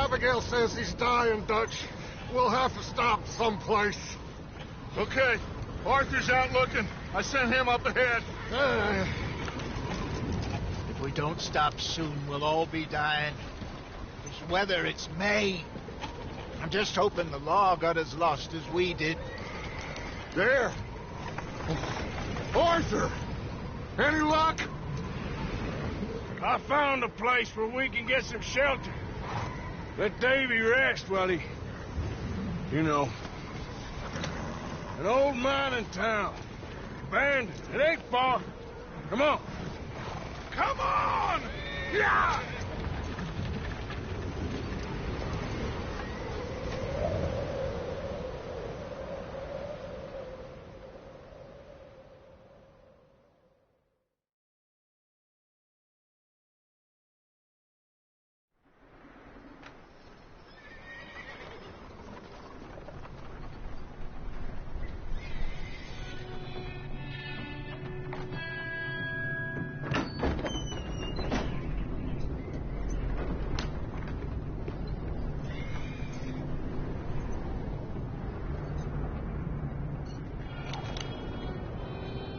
Abigail says he's dying, Dutch. We'll have to stop someplace. Okay. Arthur's out looking. I sent him up ahead. If we don't stop soon, we'll all be dying. This weather, it's May. I'm just hoping the law got as lost as we did. There. Arthur! Any luck? I found a place where we can get some shelter. Let Davy rest while he... You know... An old mining town. Abandoned. It ain't far. Come on. Come on! Yeah!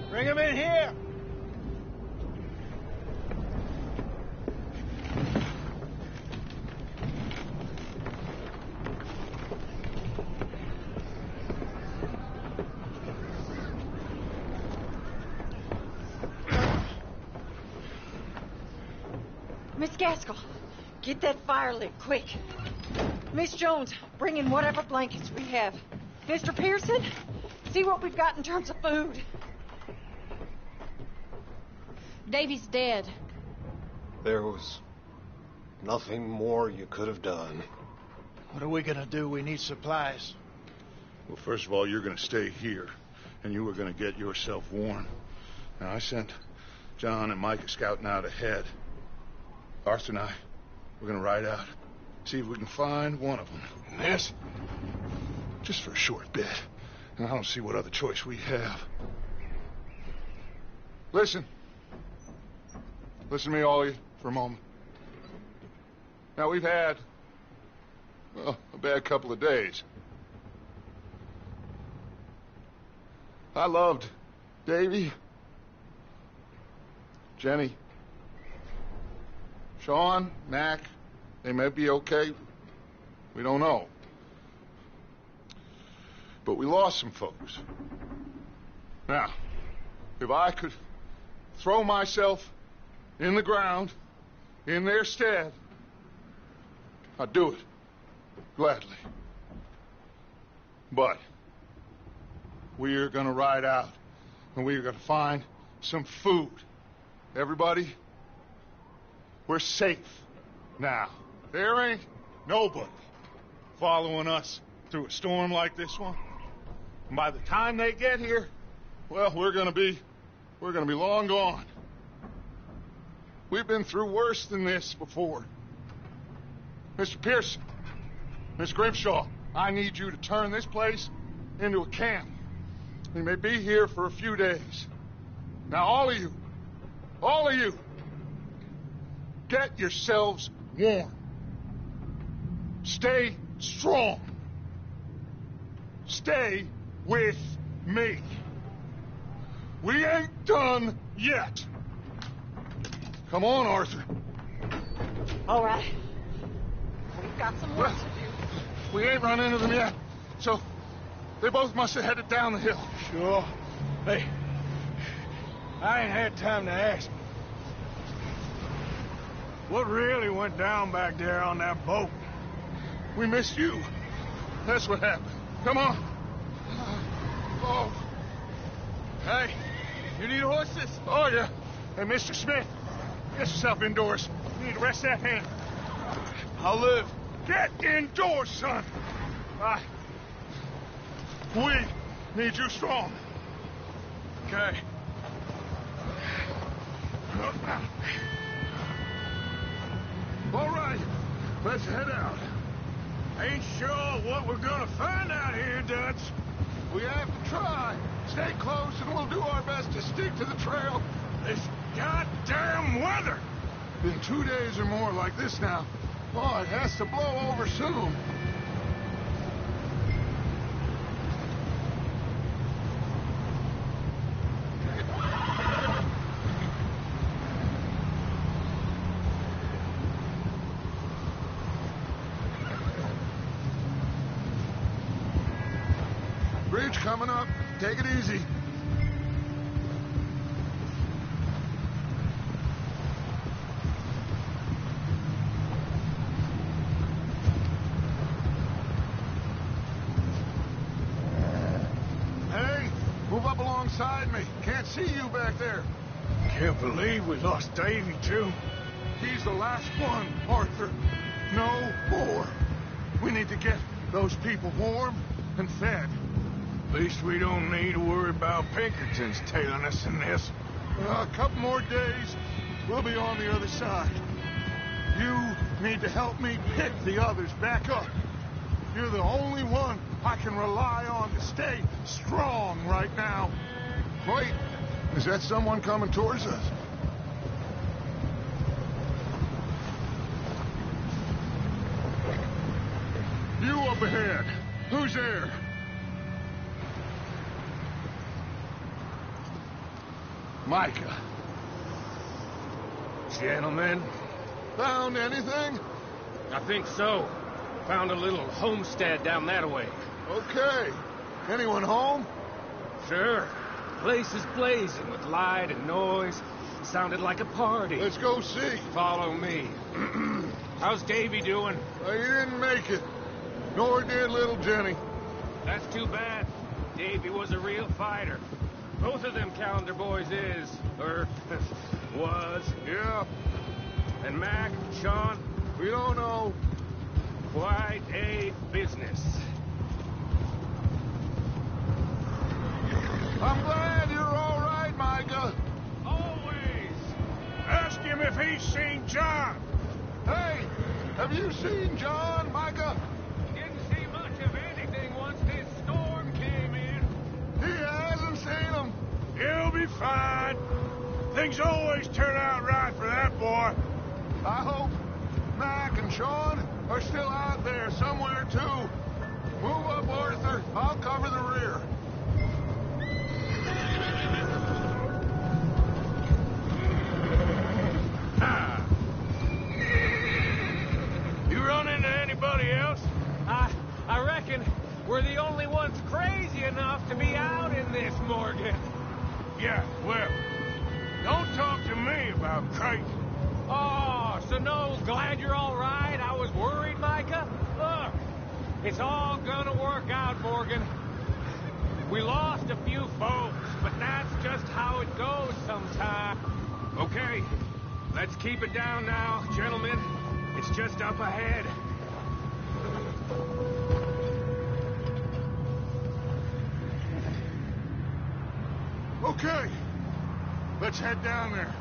Bring him in here! Miss Gaskell, get that fire lit, quick. Miss Jones, bring in whatever blankets we have. Mr. Pearson, see what we've got in terms of food. Davy's dead. There was nothing more you could have done. What are we gonna do? We need supplies. Well, first of all, you're gonna stay here, and you were gonna get yourself warm. Now, I sent John and Micah scouting out ahead. Arthur and I, we're gonna ride out, see if we can find one of them. And this, just for a short bit. And I don't see what other choice we have. Listen. Listen to me, all of you, for a moment. Now, we've had, well, a bad couple of days. I loved Davy, Jenny, Sean, Mac. They may be okay. We don't know. But we lost some folks. Now, if I could throw myself in the ground, in their stead, I'd do it, gladly. But we're gonna ride out, and we're gonna find some food. Everybody, we're safe now. There ain't nobody following us through a storm like this one. And by the time they get here, well, we're gonna be long gone. We've been through worse than this before. Mr. Pearson, Miss Grimshaw, I need you to turn this place into a camp. We may be here for a few days. Now, all of you, get yourselves warm. Stay strong. Stay with me. We ain't done yet. Come on, Arthur. All right. We've got some work to do. We ain't run into them yet, so they both must have headed down the hill. Sure. Hey, I ain't had time to ask. What really went down back there on that boat? We missed you. That's what happened. Come on. Oh. Hey, you need horses? Oh, yeah. Hey, Mr. Smith, get yourself indoors. You need to rest that hand. I'll live. Get indoors, son. We need you strong. Okay. All right, let's head out. Ain't sure what we're gonna find out here, Dutch. We have to try. Stay close and we'll do our best to stick to the trail. This goddamn weather. Been 2 days or more like this now. Oh, it has to blow over soon. Bridge coming up. Take it easy. Hey, move up alongside me. Can't see you back there. Can't believe we lost Davy, too. He's the last one, Arthur. No more. We need to get those people warm and fed. At least we don't need to worry about Pinkertons tailing us in this. A couple more days, we'll be on the other side. You need to help me pick the others back up. You're the only one I can rely on to stay strong right now. Wait, is that someone coming towards us? You up ahead. Who's there? Micah. Gentlemen, Found anything? I think so. Found a little homestead down that way. Okay. Anyone home? Sure. Place is blazing with light and noise. Sounded like a party. Let's go see. Follow me. How's Davy doing? He didn't make it. Nor did little Jenny. That's too bad. Davy was a real fighter. Both of them Calendar boys is, or was. Yeah, And Mac, Sean, we don't know. quite a business. I'm glad you're all right, Micah. Always. Ask him if he's seen John. Hey, have you seen John, Micah? Didn't see much of anything once this storm came in. He hasn't seen him. He'll be fine. Things always turn out right for that boy. I hope Mac and Sean are still out there somewhere, too. Move up, Arthur. I'll cover the rear. You run into anybody else? I reckon we're the only ones crazy enough to be out in this, Morgan. Yeah, well, don't talk to me about crazy. Oh, so no, glad you're all right. I was worried, Micah. Look, it's all gonna work out, Morgan. We lost a few folks, but that's just how it goes sometimes. Okay, let's keep it down now, gentlemen. It's just up ahead. Okay, let's head down there.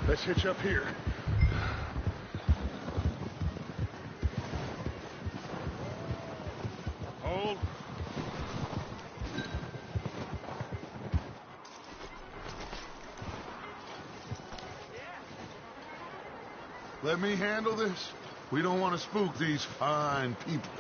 Let's hitch up here. Hold. Let me handle this. We don't want to spook these fine people.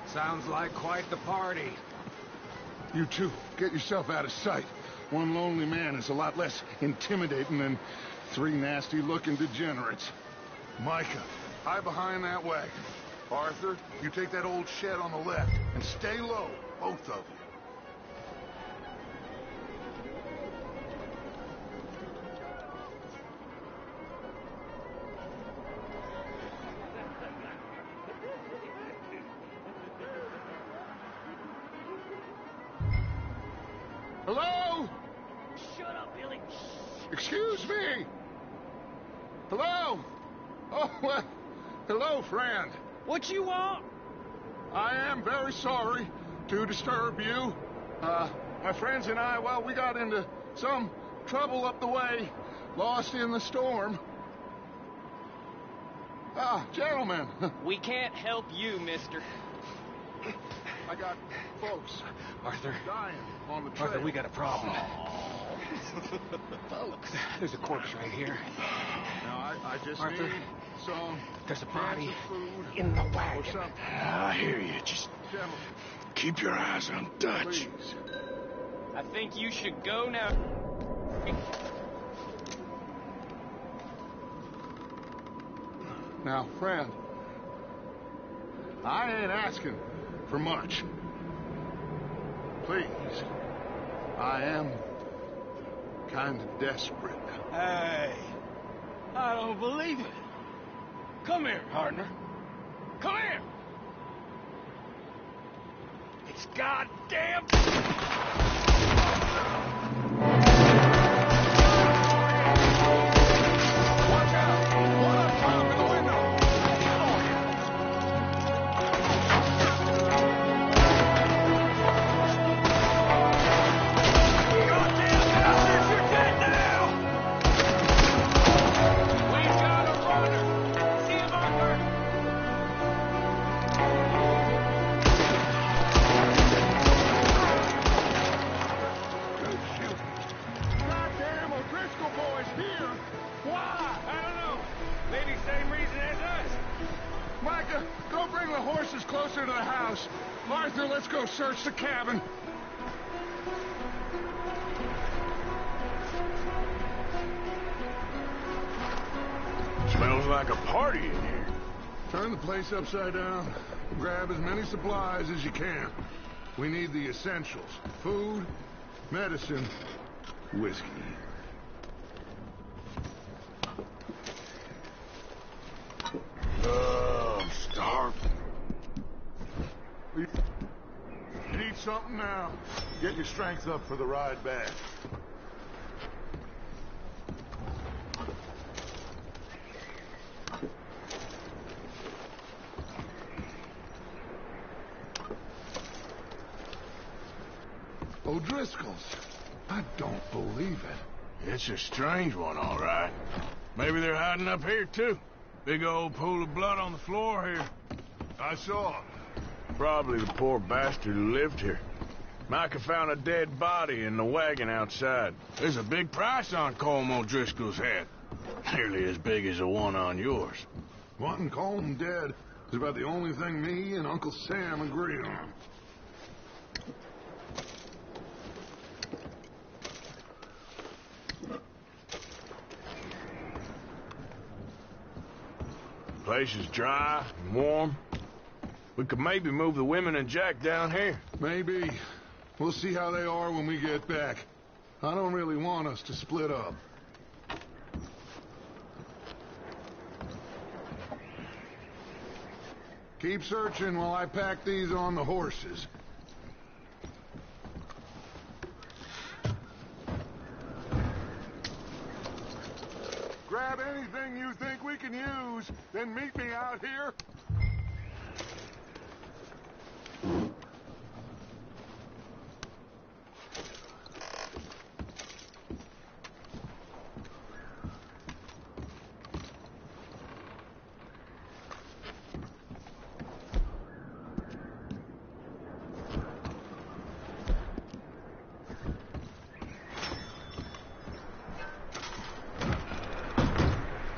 Sounds like quite the party. You two, get yourself out of sight. One lonely man is a lot less intimidating than three nasty-looking degenerates. Micah, hide behind that wagon. Arthur, you take that old shed on the left, and stay low, both of you. Hello? Shut up, Billy. Excuse me. Hello? Oh, well, hello, friend. What you want? I am very sorry to disturb you. My friends and I, well, we got into some trouble up the way, lost in the storm. Gentlemen. We can't help you, mister. I got folks Arthur. dying on the trail. Arthur, we got a problem. Folks. There's a corpse right here. Now, I just Arthur, need some there's a body cans of food in the or wagon. something. I hear you. Just Gentlemen, keep your eyes on Dutch. please. I think you should go now. Now, friend, I ain't asking for much. Please, I am kind of desperate. Hey, I don't believe it. Come here, partner. Come here. It's goddamn... Watch out! One up top in the window! Goddamn bastards, you're dead now! We got a runner. See him, Arthur? Good shooting. Goddamn O'Driscoll boys here! Why? I don't know. Maybe same reason as us. Micah, go bring the horses closer to the house. Arthur, let's go search the cabin. Smells like a party in here. Turn the place upside down. Grab as many supplies as you can. We need the essentials. Food, medicine, whiskey. I'm starving. Eat something now. Get your strength up for the ride back. O'Driscoll's. I don't believe it. It's a strange one, all right. Maybe they're hiding up here, too. Big old pool of blood on the floor here. I saw. Probably the poor bastard who lived here. Micah found a dead body in the wagon outside. There's a big price on Colm O'Driscoll's head. Nearly as big as the one on yours. Wanting Colm dead is about the only thing me and Uncle Sam agree on. Place is dry and warm. We could maybe move the women and Jack down here. Maybe. We'll see how they are when we get back. I don't really want us to split up. Keep searching while I pack these on the horses. Grab anything you think we can use, then meet me out here.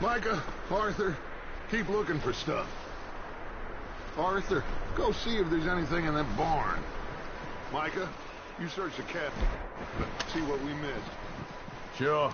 Micah, Arthur, keep looking for stuff. Arthur, go see if there's anything in that barn. Micah, you search the cabin. See what we missed. Sure.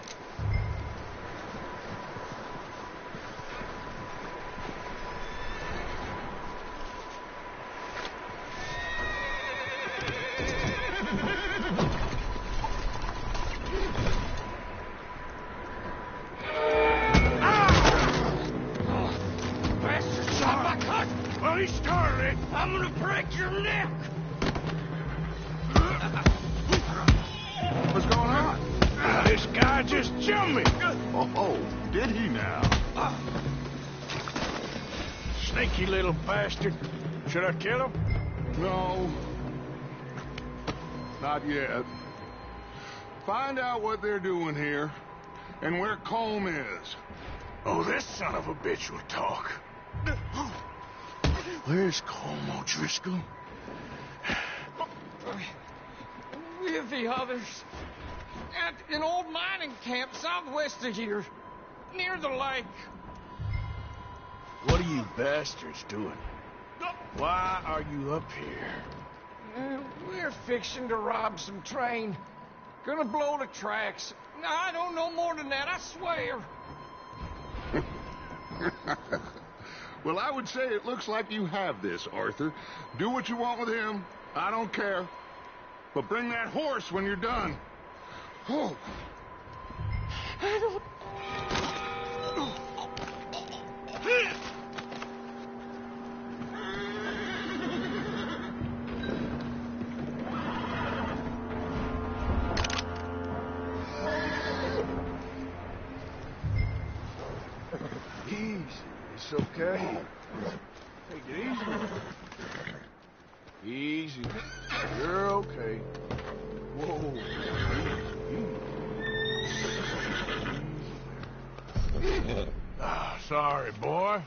Well, he started it. I'm gonna break your neck. What's going on? This guy just jumped me. Oh, did he now? Sneaky little bastard. Should I kill him? No. Not yet. Find out what they're doing here and where Colm is. Oh, this son of a bitch will talk. Where's Colm O'Driscoll? With the others. At an old mining camp southwest of here. Near the lake. What are you bastards doing? Why are you up here? We're fixing to rob some train. Gonna blow the tracks. I don't know more than that, I swear. Well, I would say it looks like you have this, Arthur. Do what you want with him. I don't care. But bring that horse when you're done. Oh. I don't... Easy. It's okay. Take it easy. Easy. You're okay. Whoa. Ah, sorry, boy.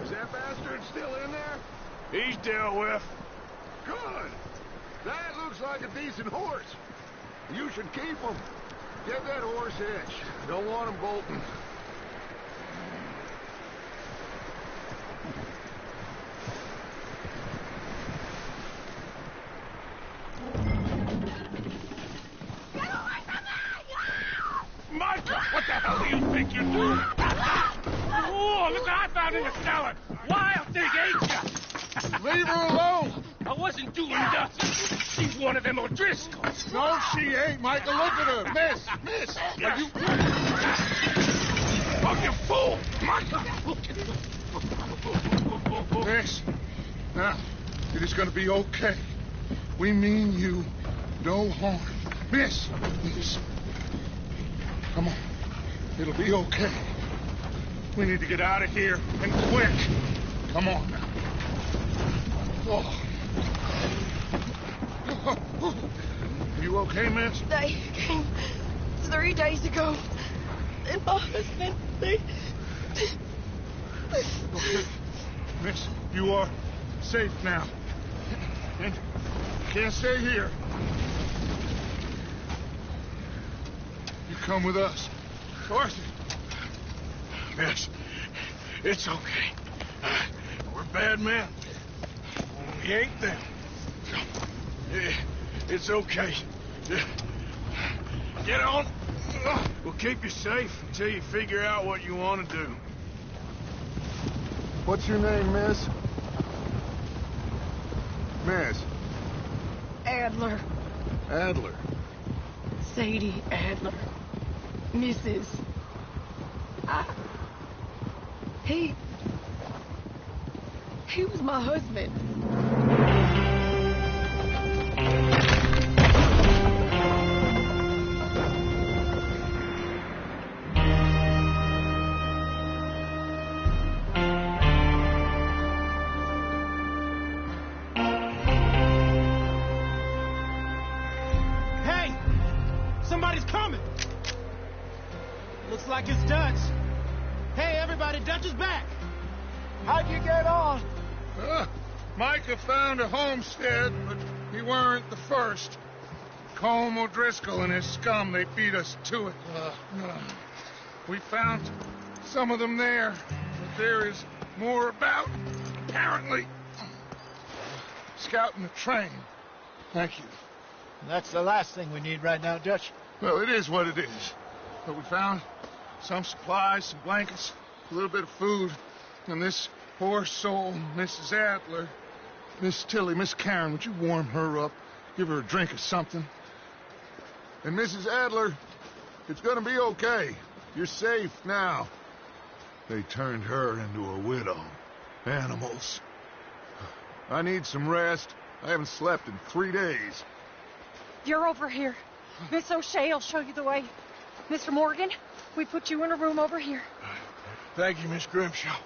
Is that bastard still in there? He's dealt with. Good. That looks like a decent horse. You should keep him. Get that horse hitched. Don't want him bolting. Micah, what the hell do you think you're doing? Oh, look what I found in the cellar. Wild thing, ain't ya? Leave her alone. I wasn't doing nothing. She's one of them O'Driscolls. No, she ain't, Michael. Look at her. Miss. Are you... Oh, you fool! Micah! Miss. Now, it is going to be okay. We mean you no harm. Miss. Come on. It'll be okay. We need to get out of here, and quick. Come on now. Oh. You okay, miss? They came 3 days ago. And my husband, they... Miss, you are safe now. And you can't stay here. You come with us. Arthur. Miss, it's okay. We're bad men. We ain't them. It's okay. Get on. We'll keep you safe until you figure out what you want to do. What's your name, miss? Miss. Adler. Adler. Sadie Adler. Mrs. He was my husband. Hey! Somebody's coming! Looks like it's Dutch. Hey, everybody, Dutch is back! How'd you get on? Micah found a homestead, but he weren't the first. Colm O'Driscoll and his scum, they beat us to it. We found some of them there, but there is more about, apparently. Scouting the train. Thank you. That's the last thing we need right now, Dutch. Well, it is what it is. But we found some supplies, some blankets, a little bit of food, and this poor soul, Mrs. Adler, Miss Tilly, Miss Karen, would you warm her up? Give her a drink or something? And Mrs. Adler, it's gonna be okay. You're safe now. They turned her into a widow. Animals. I need some rest. I haven't slept in 3 days. You're over here. Miss O'Shea will show you the way. Mr. Morgan, we put you in a room over here. Thank you, Miss Grimshaw.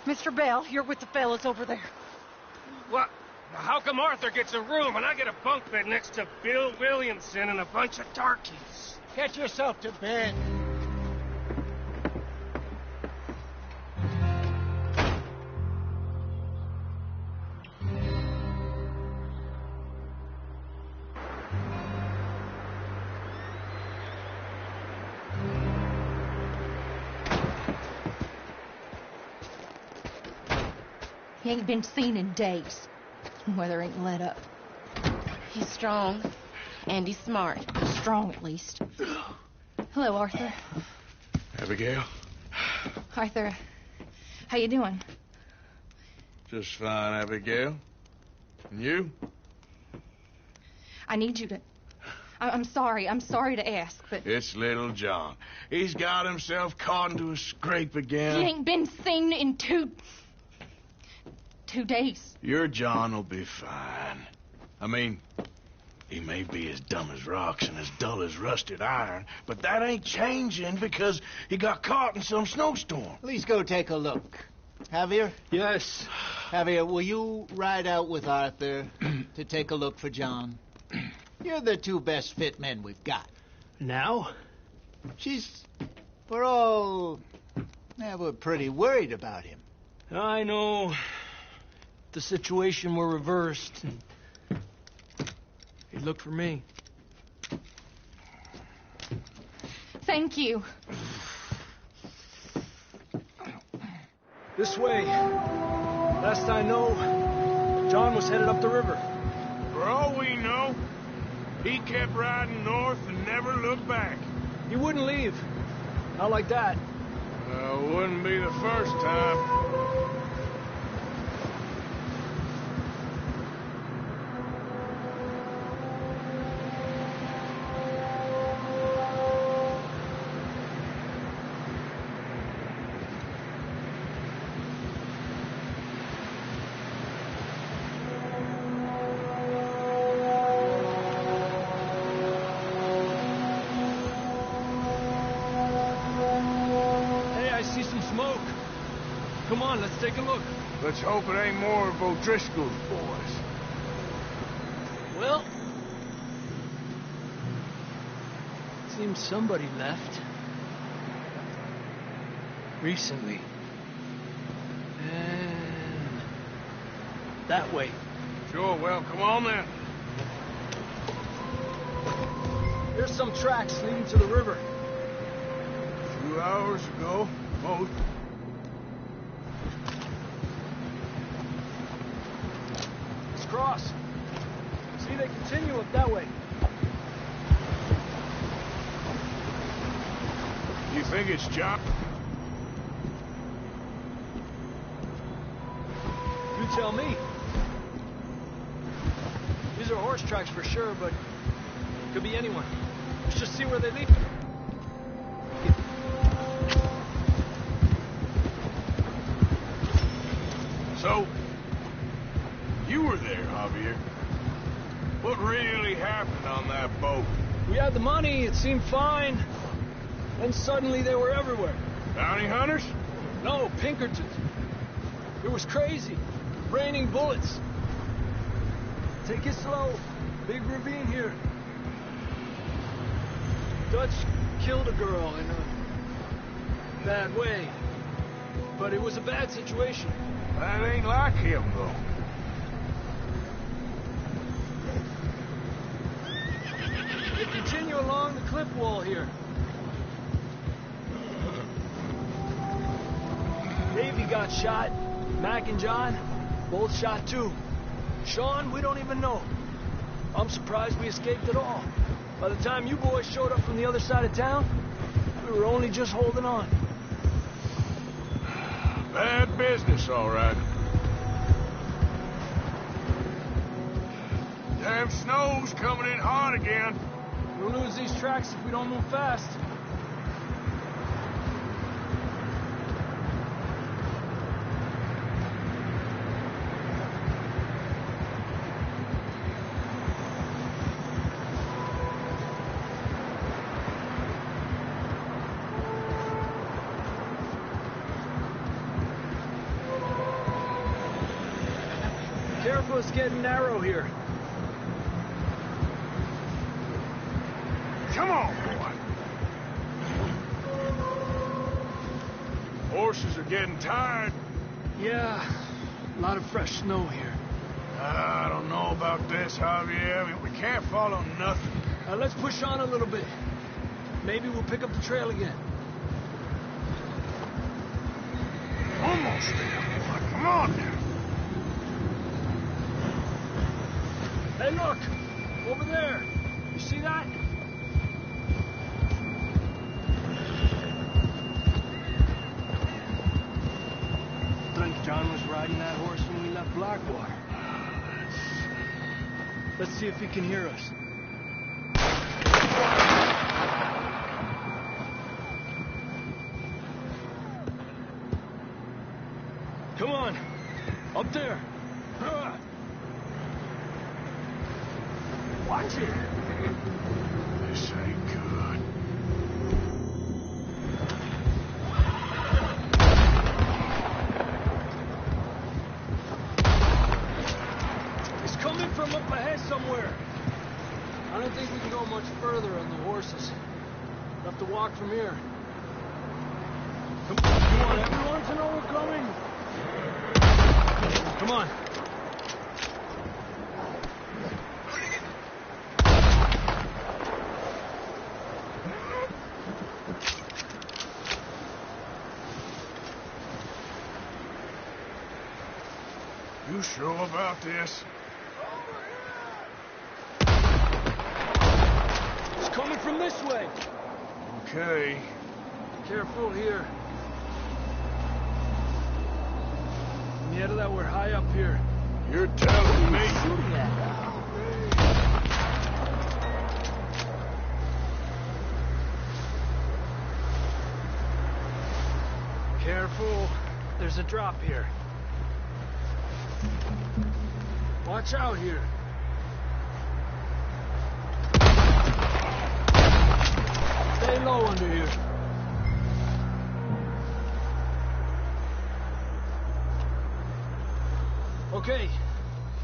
Mr. Bell, you're with the fellas over there. What? How come Arthur gets a room and I get a bunk bed next to Bill Williamson and a bunch of darkies? Get yourself to bed. He ain't been seen in days. Weather ain't let up. He's strong, and he's smart. Strong, at least. Hello, Arthur. Abigail? Arthur, how you doing? Just fine, Abigail. And you? I need you to... I'm sorry to ask, but... It's little John. He's got himself caught into a scrape again. He ain't been seen in 2 days. Your John will be fine. I mean, he may be as dumb as rocks and as dull as rusted iron, but that ain't changing because he got caught in some snowstorm. Please go take a look. Javier? Yes. Javier, will you ride out with Arthur to take a look for John? You're the 2 best fit men we've got. Now? We're pretty worried about him. I know. The situation were reversed. He looked for me. Thank you. This way. Last I know, John was headed up the river. For all we know, he kept riding north and never looked back. He wouldn't leave. Not like that. Wouldn't be the first time. Come on, let's take a look. Let's hope it ain't more of O'Driscoll's boys. Well, seems somebody left. Recently. And that way. Sure, well, come on then. There's some tracks leading to the river. A few hours ago, most. Cross. See, they continue up that way. You think it's John? You tell me. These are horse tracks for sure, but could be anyone. Let's just see where they lead. So, you were there, Javier. What really happened on that boat? We had the money, it seemed fine. Then suddenly they were everywhere. Bounty hunters? No, Pinkertons. It was crazy. Raining bullets. Take it slow. Big ravine here. Dutch killed a girl in a bad way. But it was a bad situation. That ain't like him, though. They continue along the cliff wall here. Davey got shot. Mac and John, both shot too. Sean, we don't even know. I'm surprised we escaped at all. By the time you boys showed up from the other side of town, we were only just holding on. Bad business, all right. Damn snow's coming in hard again. We'll lose these tracks if we don't move fast. careful, it's getting narrow here. Come on, boy. Horses are getting tired. Yeah, a lot of fresh snow here. I don't know about this, Javier. I mean, we can't follow nothing. Let's push on a little bit. Maybe we'll pick up the trail again. Almost there, boy. Come on now. Hey, look! Over there. You see that? I think John was riding that horse when we left Blackwater. Let's see if he can hear us. Come on! Up there! Watch it! This ain't good. It's coming from up ahead somewhere. I don't think we can go much further on the horses. We'll have to walk from here. Come on, you want everyone to know we're coming? Come on. You sure about this? It's coming from this way. Okay. Careful here. Yeah, that we're high up here. You're telling me. Shooting at? Careful. There's a drop here. Watch out here. Stay low under here. Okay,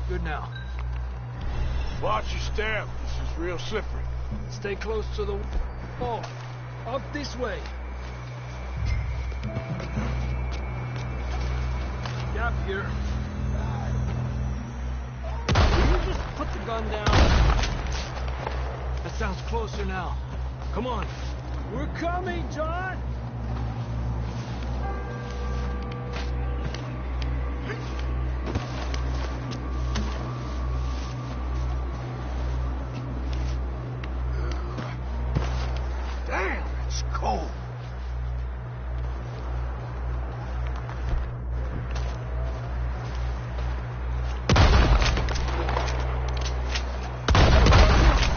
good now. Watch your step. This is real slippery. Stay close to the wall. Up this way. Gap here. Will you just put the gun down? That sounds closer now. Come on. We're coming, John! Damn, it's cold.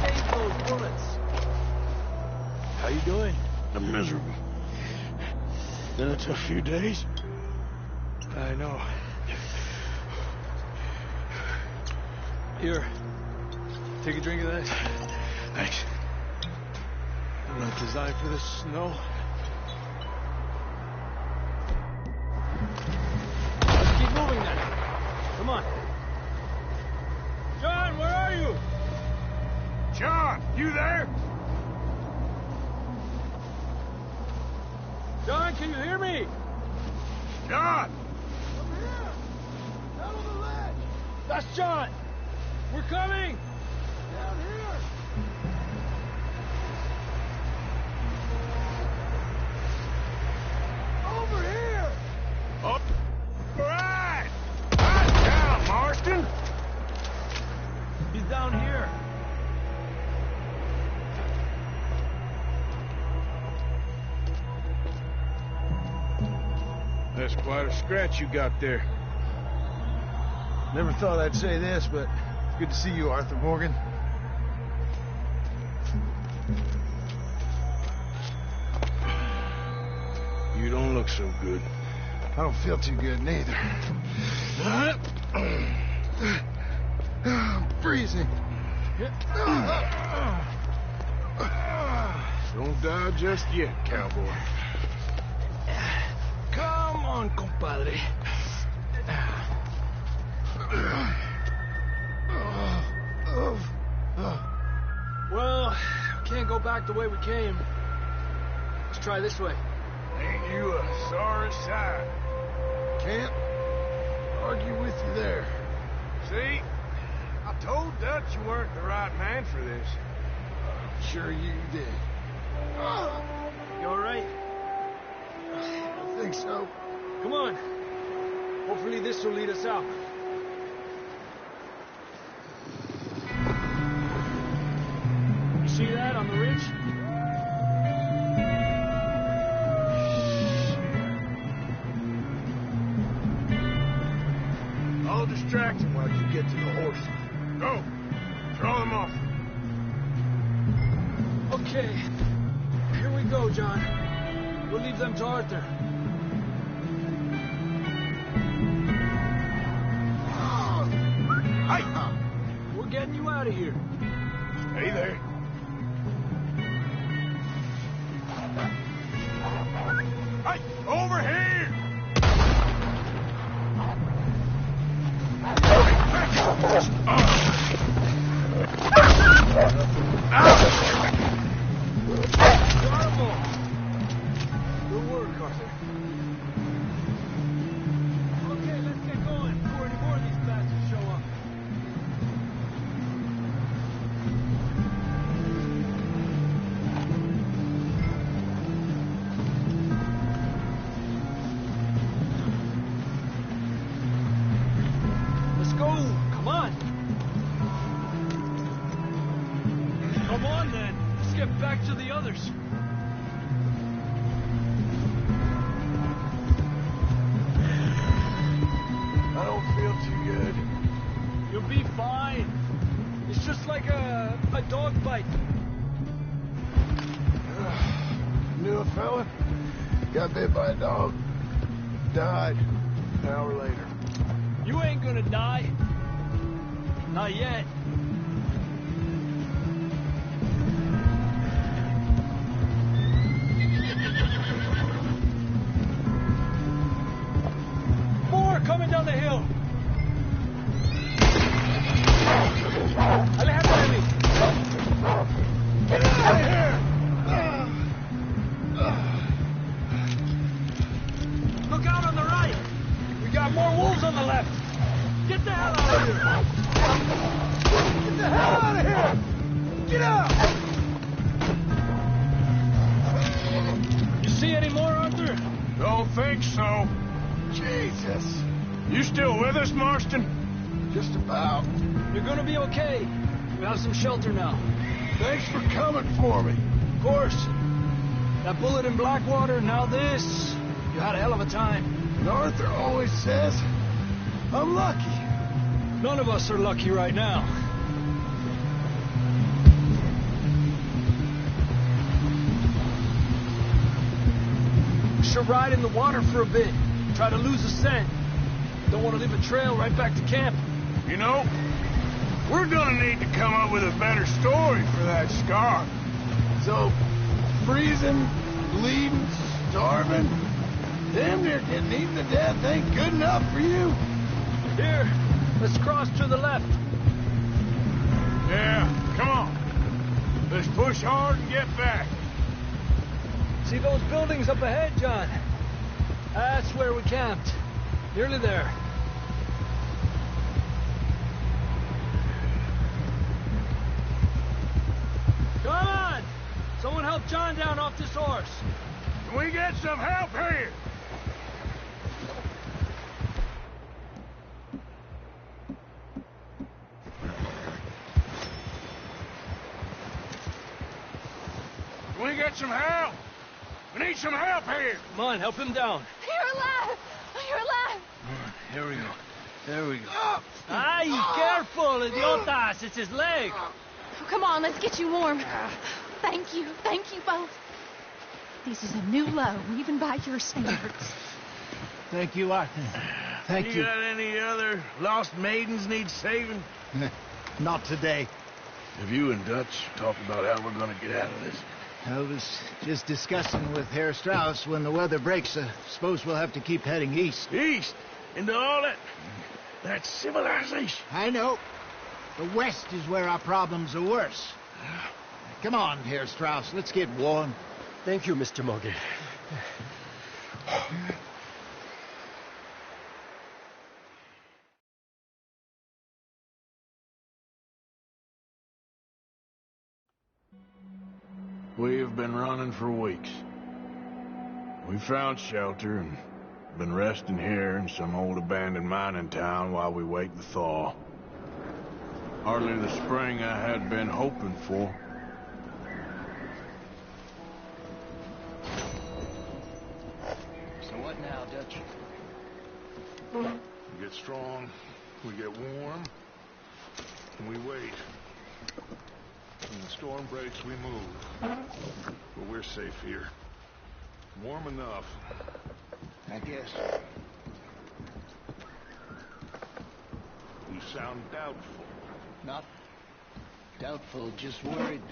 Save those bullets. How you doing? I'm miserable. Been a tough few days. I know. Here. Take a drink of that. Thanks. I'm not designed for this snow. Let's keep moving then. Come on. John, where are you? John, you there? John, can you hear me? John! Over here. Down on the ledge. That's John. We're coming. Down here. Over here. Up. Right! Right down, Marston! He's down here. That's quite a scratch you got there. Never thought I'd say this, but good to see you, Arthur Morgan. You don't look so good. I don't feel too good, neither. I'm freezing. Don't die just yet, cowboy. Come on, compadre. Well, can't go back the way we came. Let's try this way. Ain't you a sorry sight? Can't argue with you there. See? I told Dutch you weren't the right man for this. Sure you did. You all right? I think so. Come on. Hopefully this will lead us out. You see that on the ridge? I'll distract him while you get to the horses. Go! Throw them off. Okay. Here we go, John. We'll leave them to Arthur. Hey! We're getting you out of here. Hey there. Hey! Over here! Good work, Arthur. Okay, let's get going before any more of these bastards show up. Let's go. Come on. Come on, then. Let's get back to the others. I don't feel too good. You'll be fine. It's just like a dog bite. Knew a fella, got bit by a dog, died an hour later. You ain't gonna die. Not yet. More coming down the hill. Alejandro de mí. Get out of here! Look out on the right. We got more wolves on the left. Get the hell out of here! Get the hell out of here! Get out! You see any more, Arthur? Don't think so. Jesus! You still with us, Marston? Just about. You're gonna be okay. We have some shelter now. Thanks for coming for me. Of course. That bullet in Blackwater, now this. You had a hell of a time. And Arthur always says, I'm lucky. None of us are lucky right now. We should ride in the water for a bit. Try to lose the scent. Don't want to leave a trail right back to camp. You know, we're gonna need to come up with a better story for that scar. So, freezing, bleeding, starving, damn near getting eaten to death ain't good enough for you. Here, let's cross to the left. Yeah, come on. Let's push hard and get back. See those buildings up ahead, John? That's where we camped. Nearly there. Come on! Someone help John down off this horse. Can we get some help here? Can we get some help? We need some help here. Come on, help him down. You're alive! You're alive! Here we go. There we go. Ay, careful, idiotas. It's his leg. Oh, come on, let's get you warm. Thank you both. This is a new low, even by your standards. Thank you, Arthur. Thank you. Got any other lost maidens need saving? Not today. Have you and Dutch talked about how we're gonna get out of this? I was just discussing with Herr Strauss when the weather breaks. Suppose we'll have to keep heading east. East? Into all that civilization? I know. The west is where our problems are worse. Come on, Herr Strauss, let's get warm. Thank you, Mr. Morgan. We've been running for weeks. We found shelter and been resting here in some old abandoned mining town while we wait the thaw. Hardly the spring I had been hoping for. So what now, Dutch? We get strong, we get warm, and we wait. When the storm breaks, we move. But we're safe here. Warm enough. I guess. You sound doubtful. Not doubtful, just worried.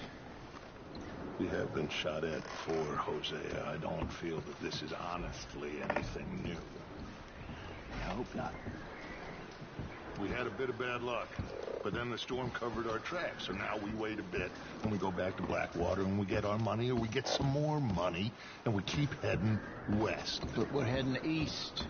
We have been shot at before, Hosea. I don't feel that this is honestly anything new. I hope not. We had a bit of bad luck, but then the storm covered our tracks, so now we wait a bit, and we go back to Blackwater, and we get our money, or we get some more money, and we keep heading west. But we're heading east.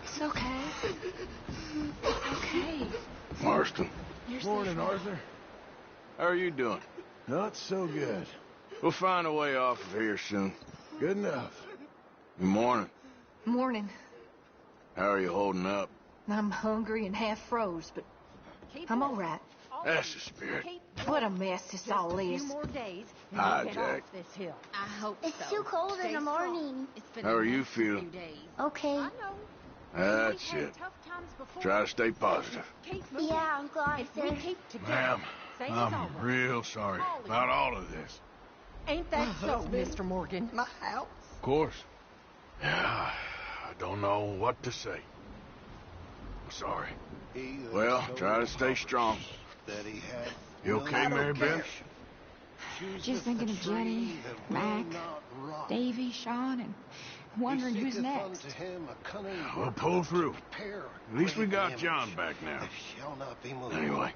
It's okay. It's okay. Marston. You're Morning, safe. Arthur. How are you doing? Not so good. We'll find a way off of here soon. Good enough. Good morning. Morning. How are you holding up? I'm hungry and half froze, but I'm all right. That's the spirit. What a mess this all is. more days. Hi, Jack. This hill. I hope it's too cold in the morning. How are you feeling? Okay. That's it. Try to stay positive. Yeah, Uncle Arthur. Ma'am, I'm real sorry about all of this. Ain't that so, Mr. Morgan? My house. Of course. Yeah, I don't know what to say. I'm sorry. Well, try to stay strong. You okay, Mary Beth? Just thinking of Jenny, Mac, Davy, Sean, and wondering who's next. We'll pull through. At least we got John back now. Anyway,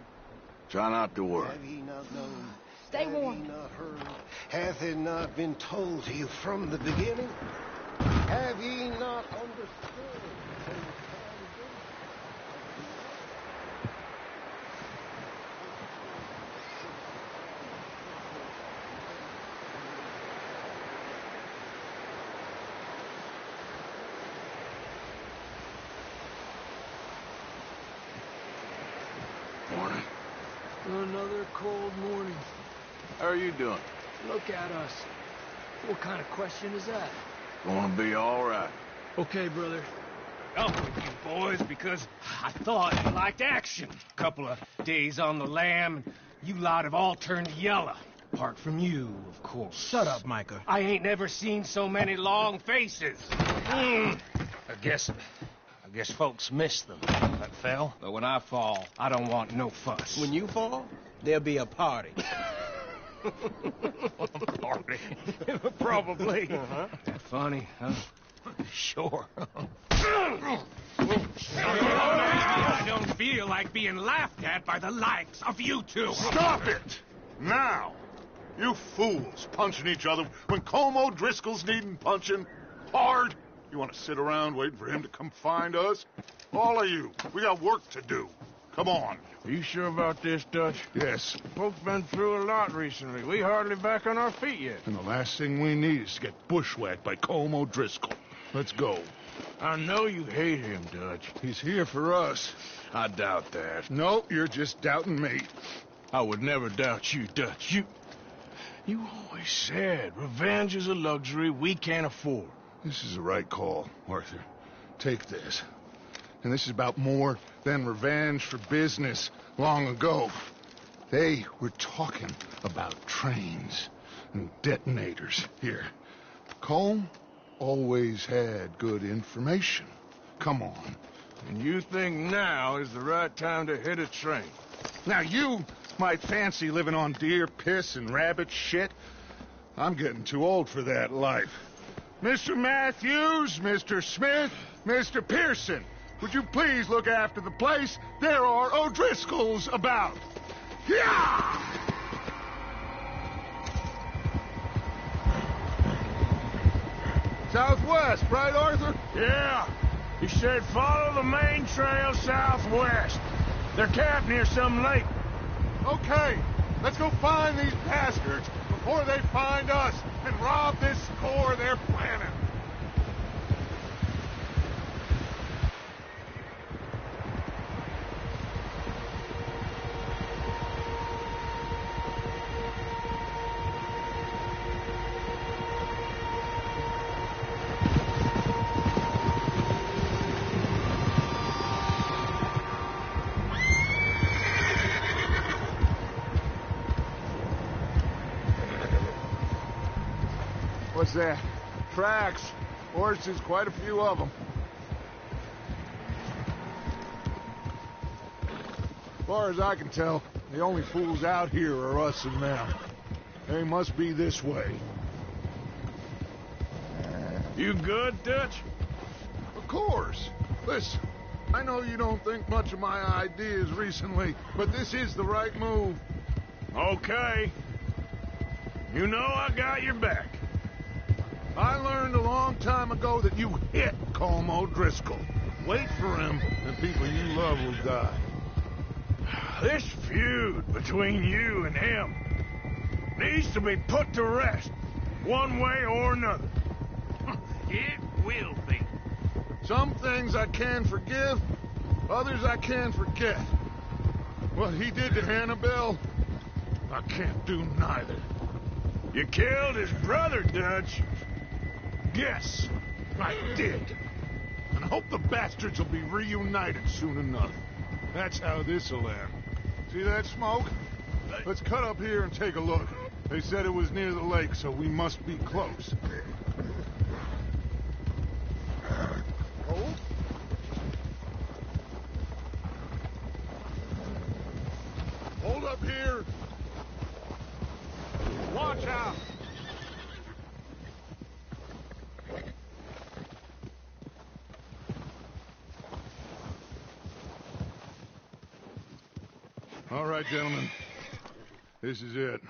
try not to worry. Stay warm. Hath it not been told to you from the beginning? Have ye not understood? Morning. Another cold morning. How are you doing? Look at us. What kind of question is that? Gonna be all right. Okay, brother. Up with you boys because I thought you liked action. Couple of days on the lam, and you lot have all turned yellow. Apart from you, of course. Shut up, Micah. I ain't never seen so many long faces. I guess folks miss them. That fell. But when I fall, I don't want no fuss. When you fall, there'll be a party. Party. Probably. Funny, huh? Sure. I don't feel like being laughed at by the likes of you two. Stop it! Now! You fools punching each other when Colm O'Driscoll's needing punching hard. You want to sit around waiting for him to come find us? All of you, we got work to do. Come on. Are you sure about this, Dutch? Yes. Folks been through a lot recently. We hardly back on our feet yet. And the last thing we need is to get bushwhacked by Colm O'Driscoll. Let's go. I know you hate him, Dutch. He's here for us. I doubt that. No, you're just doubting me. I would never doubt you, Dutch. You always said revenge is a luxury we can't afford. This is the right call, Arthur. Take this. And this is about more than revenge for business long ago. They were talking about trains and detonators here. Colm always had good information. Come on. And you think now is the right time to hit a train? Now you might fancy living on deer piss and rabbit shit. I'm getting too old for that life. Mr. Matthews, Mr. Smith, Mr. Pearson, would you please look after the place? There are O'Driscolls about. Yeah! Southwest, right, Arthur? Yeah. He said follow the main trail southwest. They're camped near some lake. Okay, let's go find these bastards before they find us and rob this core they're planning. What's that? Tracks. Horses, quite a few of them. As far as I can tell, the only fools out here are us and them. They must be this way. You good, Dutch? Of course. Listen, I know you don't think much of my ideas recently, but this is the right move. Okay. You know I got your back. I learned a long time ago that you hit Colm O'Driscoll. Wait for him, and people you love will die. This feud between you and him needs to be put to rest, one way or another. It will be. Some things I can forgive, others I can forget. What he did to Annabelle, I can't do neither. You killed his brother, Dutch. Yes, I did. And I hope the bastards will be reunited soon enough. That's how this'll end. See that smoke? Let's cut up here and take a look. They said it was near the lake, so we must be close. Oh? Hold up here. Watch out. All right, gentlemen. This is it.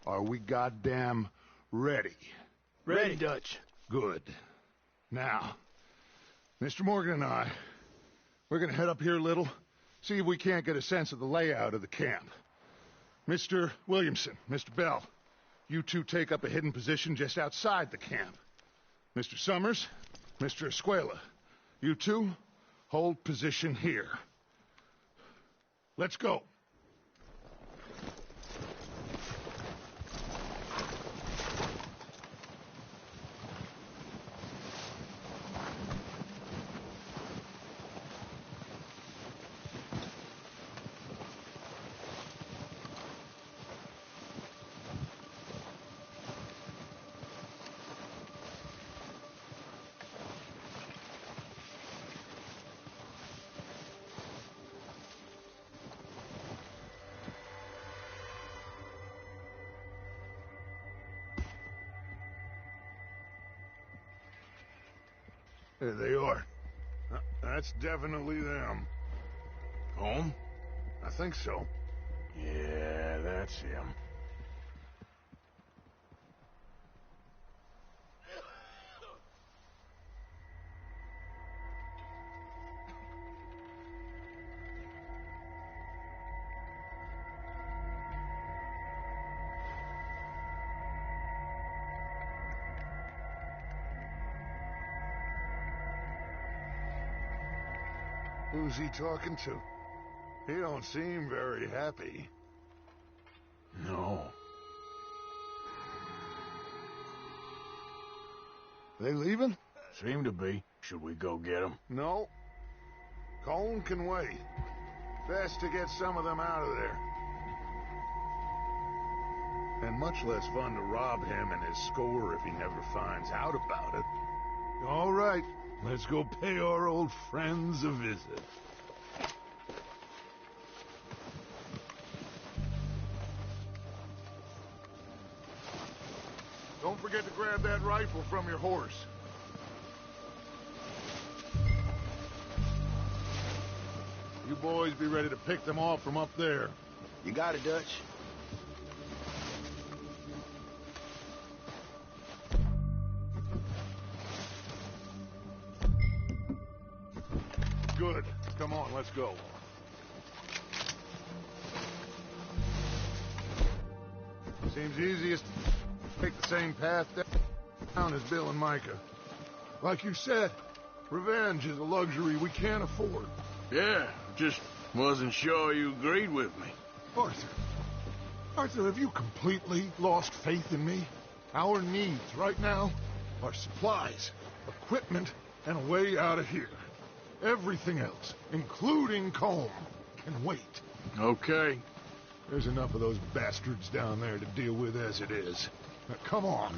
Are we goddamn ready? Ready, Dutch. Good. Now, Mr. Morgan and I, we're gonna head up here a little, see if we can't get a sense of the layout of the camp. Mr. Williamson, Mr. Bell, you two take up a hidden position just outside the camp. Mr. Summers, Mr. Escuela, you two hold position here. Let's go. There they are. That's definitely them. Home? I think so. Yeah, that's him. Who's he talking to? He don't seem very happy. No. They leaving? Seem to be. Should we go get them? No. Colm can wait. Best to get some of them out of there. And much less fun to rob him and his score if he never finds out about it. All right, let's go pay our old friends a visit. Don't forget to grab that rifle from your horse. You boys be ready to pick them off from up there. You got it, Dutch. Good. Come on, let's go. Seems easiest to take the same path down as Bill and Micah. Like you said, revenge is a luxury we can't afford. Yeah, just wasn't sure you agreed with me. Arthur, have you completely lost faith in me? Our needs right now are supplies, equipment, and a way out of here. Everything else, including Colm, can wait. Okay. There's enough of those bastards down there to deal with as it is. Now, come on.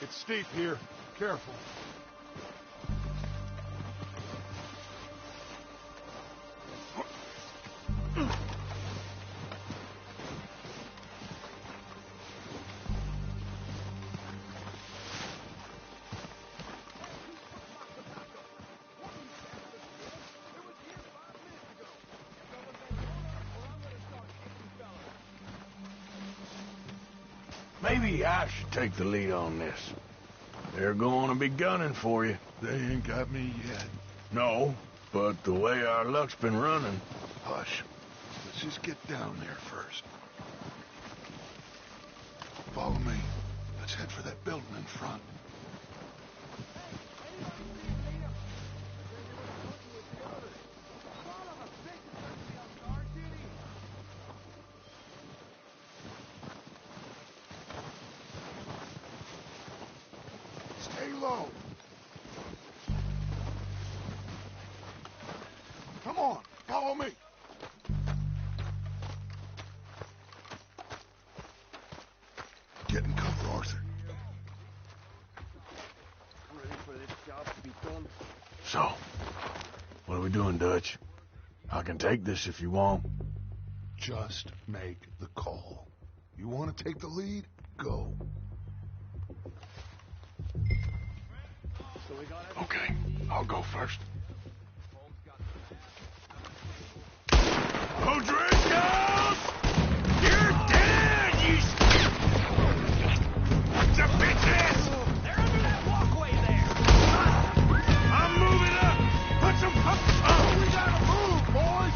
It's steep here. Careful. Maybe I should take the lead on this. They're going to be gunning for you. They ain't got me yet. No, but the way our luck's been running... Hush. Let's just get down there first. Follow me. Let's head for that building in front. Stay low. Come on, follow me. Get in cover, Arthur. Ready for this job to be done? So, what are we doing, Dutch? I can take this if you want. Just make the call. You want to take the lead? Go. Okay, I'll go first. O'Driscoll! You're dead, you... What's up, bitches? They're under that walkway there. I'm moving up! Put some... Oh, We gotta move, boys!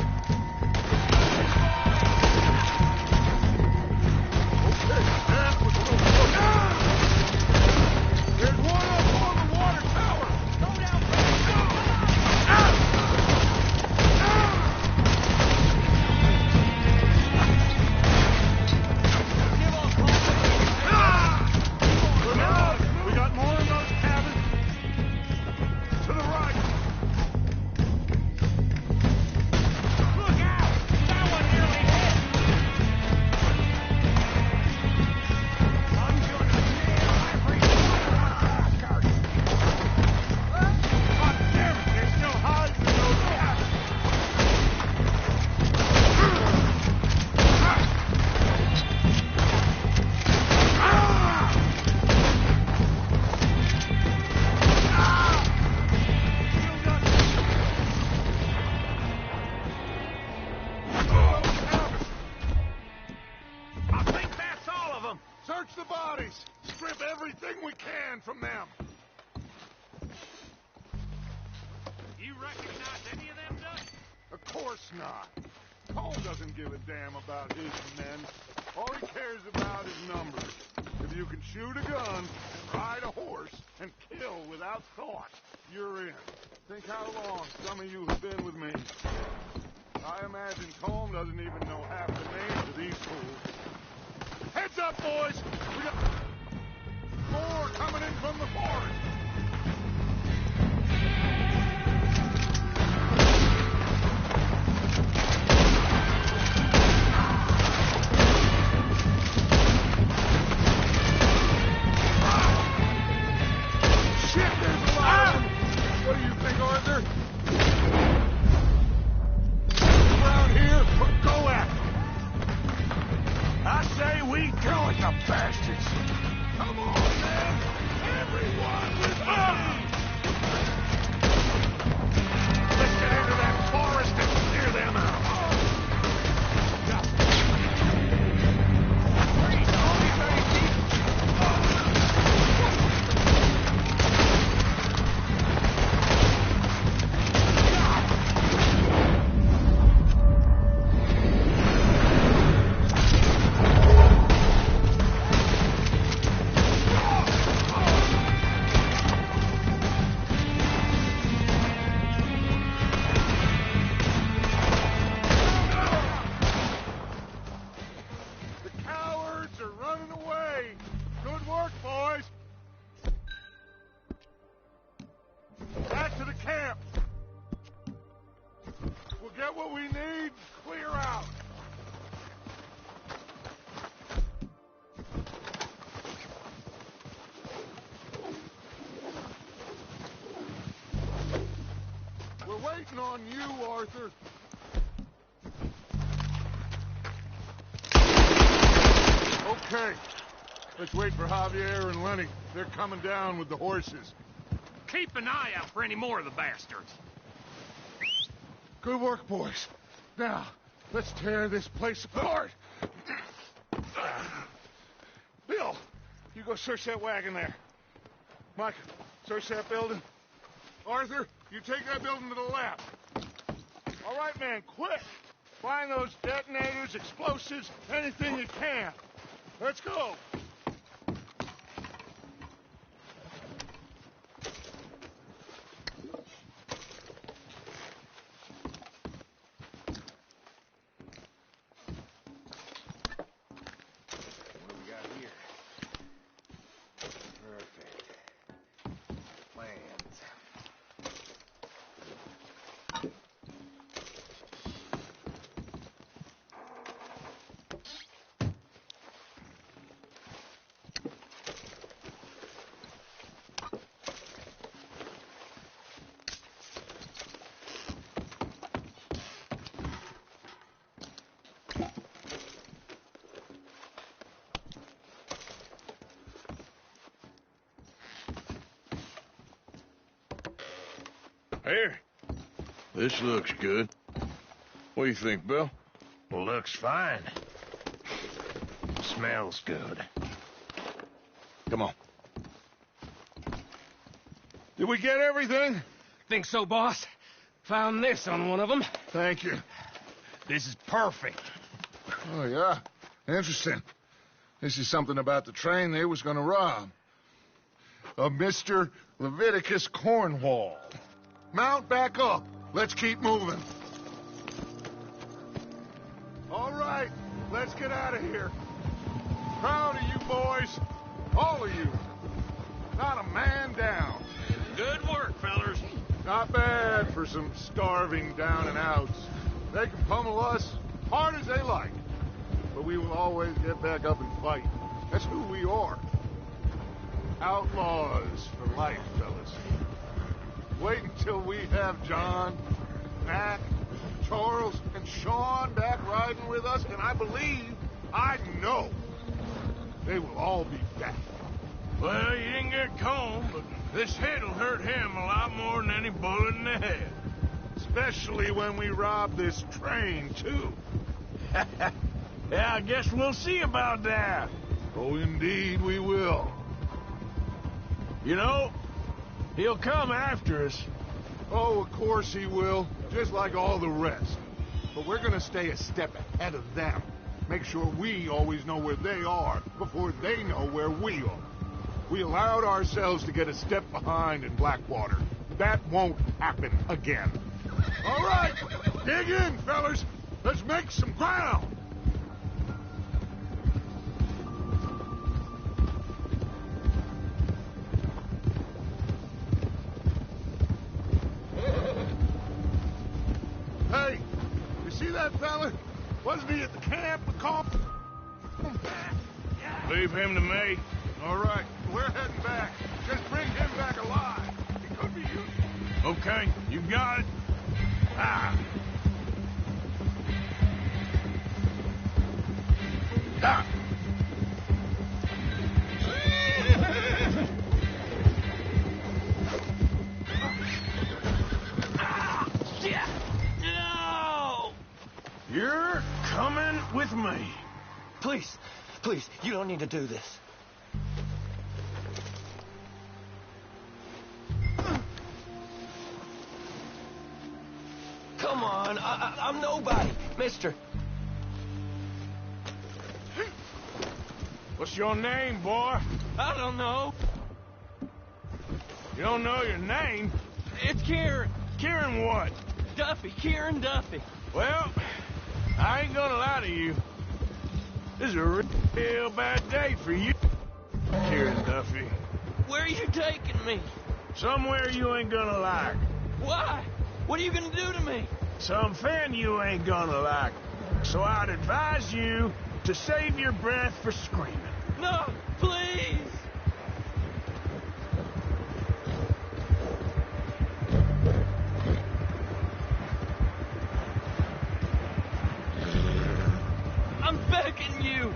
everything we can from them. You recognize any of them, Dutch? Of course not. Cole doesn't give a damn about his men. All he cares about is numbers. If you can shoot a gun, ride a horse, and kill without thought, you're in. Think how long some of you have been with me. I imagine Colm doesn't even know half the names of these fools. Heads up, boys! We got more coming in from the forest! What we need, clear out. We're waiting on you, Arthur. Okay. Let's wait for Javier and Lenny. They're coming down with the horses. Keep an eye out for any more of the bastards. Good work, boys. Now, let's tear this place apart. Bill, you go search that wagon there. Mike, search that building. Arthur, you take that building to the left. All right, man, quick. Find those detonators, explosives, anything you can. Let's go. Here. This looks good. What do you think, Bill? Looks fine. Smells good. Come on. Did we get everything? Think so, boss. Found this on one of them. Thank you. This is perfect. Oh, yeah? Interesting. This is something about the train they was gonna rob. A Mr. Leviticus Cornwall. Mount back up. Let's keep moving. All right, let's get out of here. Proud of you boys. All of you. Not a man down. Good work, fellers. Not bad for some starving down and outs. They can pummel us hard as they like. But we will always get back up and fight. That's who we are. Outlaws for life, fellas. Wait until we have John, Mac, Charles, and Sean back riding with us, and I know, they will all be back. Well, you didn't get Colm, but this hit'll hurt him a lot more than any bullet in the head. Especially when we rob this train, too. Yeah, I guess we'll see about that. Oh, indeed we will. You know, he'll come after us. Oh, of course he will, just like all the rest. But we're gonna stay a step ahead of them. Make sure we always know where they are before they know where we are. We allowed ourselves to get a step behind in Blackwater. That won't happen again. All right, dig in, fellas. Let's make some ground. Hey, you see that fella? Wasn't he at the camp a call? Leave him to me. All right, we're heading back. Just bring him back alive. He could be useful. Okay, you got it. Ah. Ah. No! You're coming with me. Please, please, you don't need to do this. Come on, I'm nobody, mister. What's your name, boy? I don't know. You don't know your name? It's Kieran. Kieran what? Duffy, Kieran Duffy. Well, I ain't gonna lie to you. This is a real bad day for you, Kieran Duffy. Where are you taking me? Somewhere you ain't gonna like. Why? What are you gonna do to me? Something you ain't gonna like. So I'd advise you to save your breath for screaming. No, please! I'm begging you!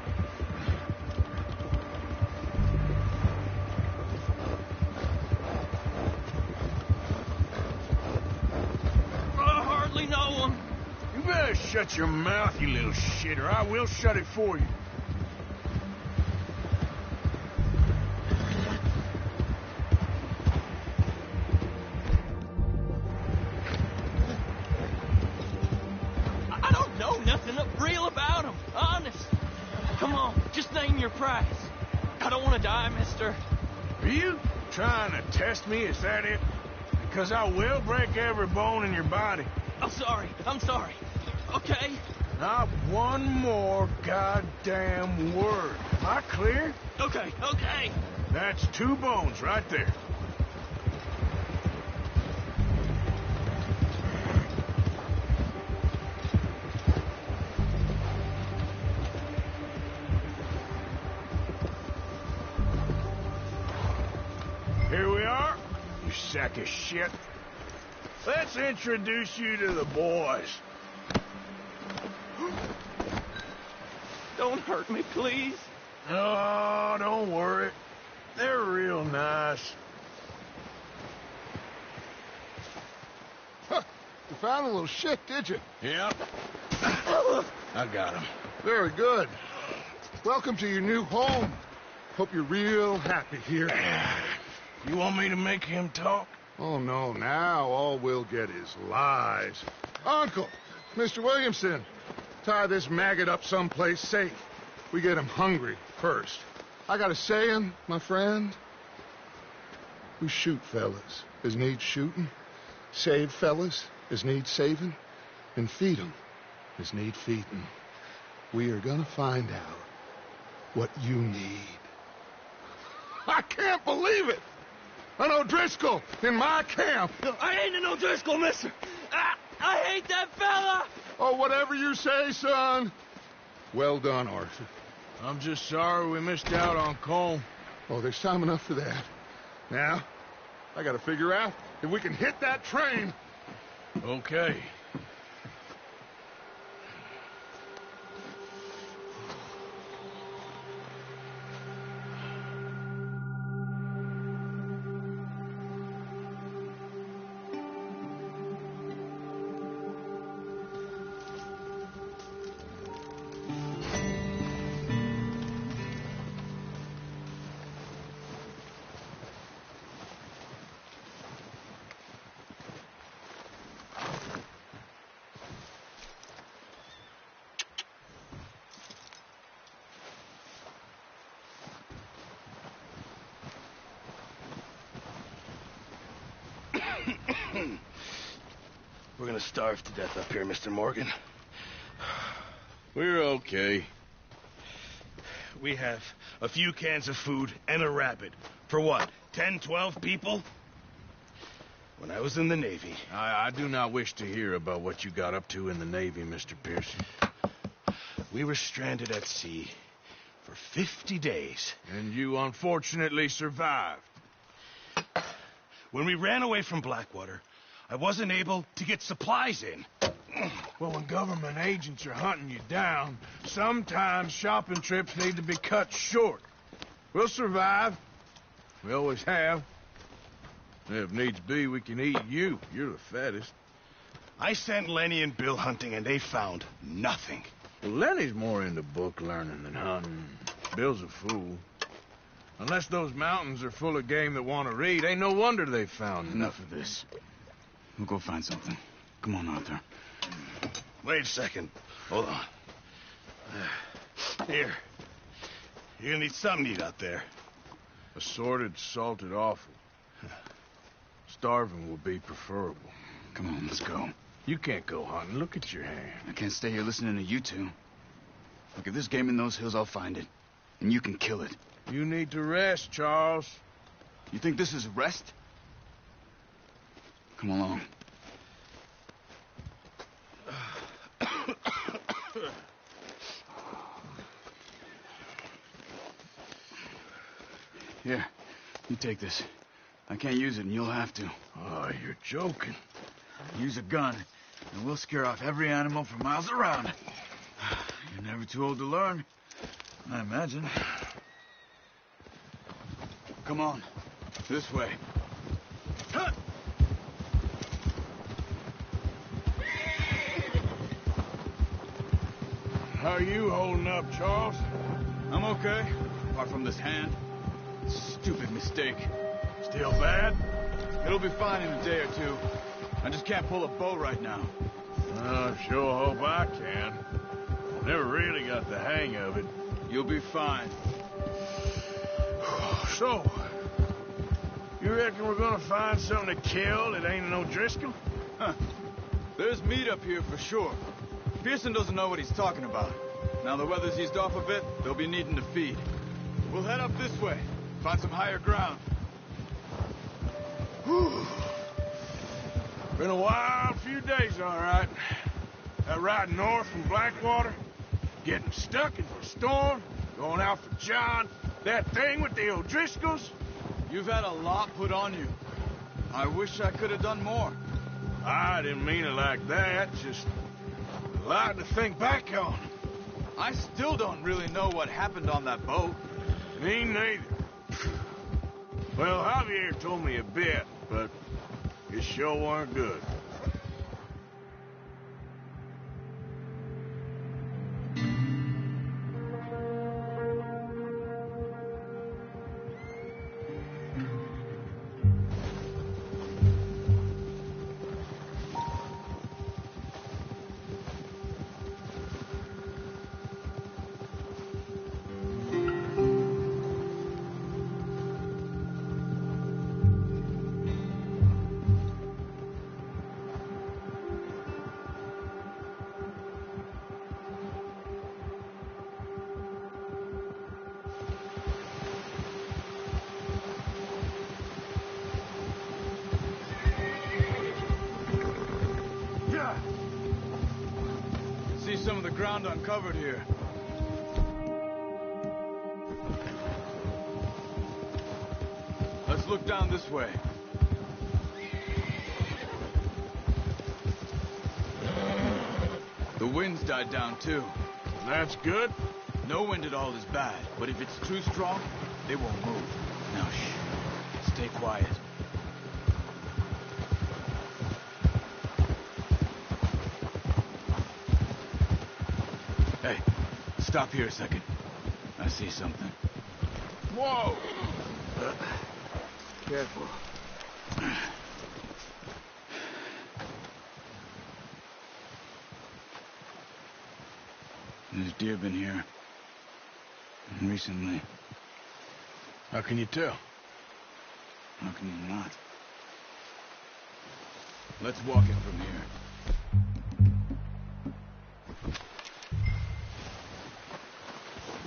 I hardly know him. You better shut your mouth, you little shit, or I will shut it for you. I don't know nothing real about him, honest. Come on, just name your price. I don't want to die, mister. Are you trying to test me? Is that it? Because I will break every bone in your body. I'm sorry. Okay? Not one more goddamn word. Am I clear? Okay. That's 2 bones right there. Here we are, you sack of shit. Let's introduce you to the boys. Don't hurt me, please. Oh, don't worry. They're real nice. Huh. You found a little shit, did you? Yep. I got him. Very good. Welcome to your new home. Hope you're real happy here. You want me to make him talk? Oh, no. Now all we'll get is lies. Uncle, Mr. Williamson, tie this maggot up someplace safe. We get him hungry first. I got a saying, my friend. We shoot fellas as need shooting, save fellas as need saving, and feed 'em as need feeding. We are gonna find out what you need. I can't believe it! An O'Driscoll in my camp! I ain't an O'Driscoll, mister! I hate that fella! Oh, whatever you say, son. Well done, Arthur. I'm just sorry we missed out on Colm. Oh, there's time enough for that. Now, I gotta figure out if we can hit that train. Okay. We're gonna starve to death up here, Mr. Morgan. We're okay. We have a few cans of food and a rabbit. For what, 10, 12 people? When I was in the Navy... I do not wish to hear about what you got up to in the Navy, Mr. Pearson. We were stranded at sea for 50 days. And you unfortunately survived. When we ran away from Blackwater, I wasn't able to get supplies in. Well, when government agents are hunting you down, sometimes shopping trips need to be cut short. We'll survive. We always have. If needs be, we can eat you. You're the fattest. I sent Lenny and Bill hunting, and they found nothing. Well, Lenny's more into book learning than hunting. Bill's a fool. Unless those mountains are full of game that want to read, ain't no wonder they found Enough of this. We'll go find something. Come on, Arthur. Wait a second. Hold on. Here. You're gonna need something to eat out there. Assorted, salted offal. Starving will be preferable. Come on, let's go. You can't go hunting. Look at your hand. I can't stay here listening to you two. Look, if there's game in those hills, I'll find it. And you can kill it. You need to rest, Charles. You think this is rest? Come along. Here, you take this. I can't use it, and you'll have to. Oh, you're joking. Use a gun, and we'll scare off every animal for miles around. You're never too old to learn, I imagine. Come on, this way. How are you holding up, Charles? I'm okay, apart from this hand. Stupid mistake. Still bad? It'll be fine in a day or two. I just can't pull a bow right now. I sure hope I can. Never really got the hang of it. You'll be fine. So, you reckon we're gonna find something to kill that ain't no Driscoll? Huh. There's meat up here for sure. Pearson doesn't know what he's talking about. Now the weather's eased off a bit, they'll be needing to feed. We'll head up this way, find some higher ground. Whew. Been a wild few days, all right. That ride north from Blackwater, getting stuck in the storm, going out for John, that thing with the O'Driscolls. You've had a lot put on you. I wish I could have done more. I didn't mean it like that, just a lot to think back on. I still don't really know what happened on that boat. Me neither. Well, Javier told me a bit, but it sure weren't good. Some of the ground uncovered here. Let's look down this way. The wind's died down too. That's good. No wind at all is bad, but if it's too strong, they won't move. Now shh. Stay quiet. Hey, stop here a second. I see something. Whoa! Careful. There's deer been here. Recently. How can you tell? How can you not? Let's walk it from here.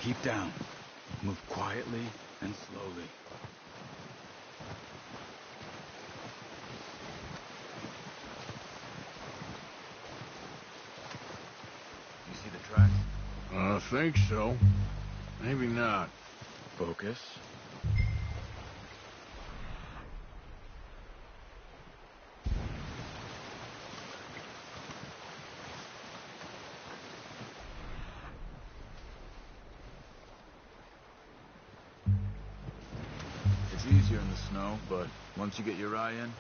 Keep down. Move quietly and slowly. You see the tracks? I think so. Maybe not. Focus. It's easier in the snow, but once you get your eye in,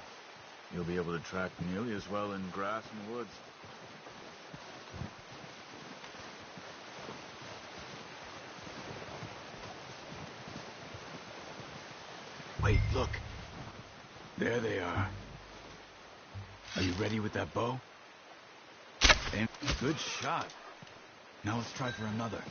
you'll be able to track nearly as well in grass and woods. Wait, look. There they are. Are you ready with that bow? And good shot. Now let's try for another.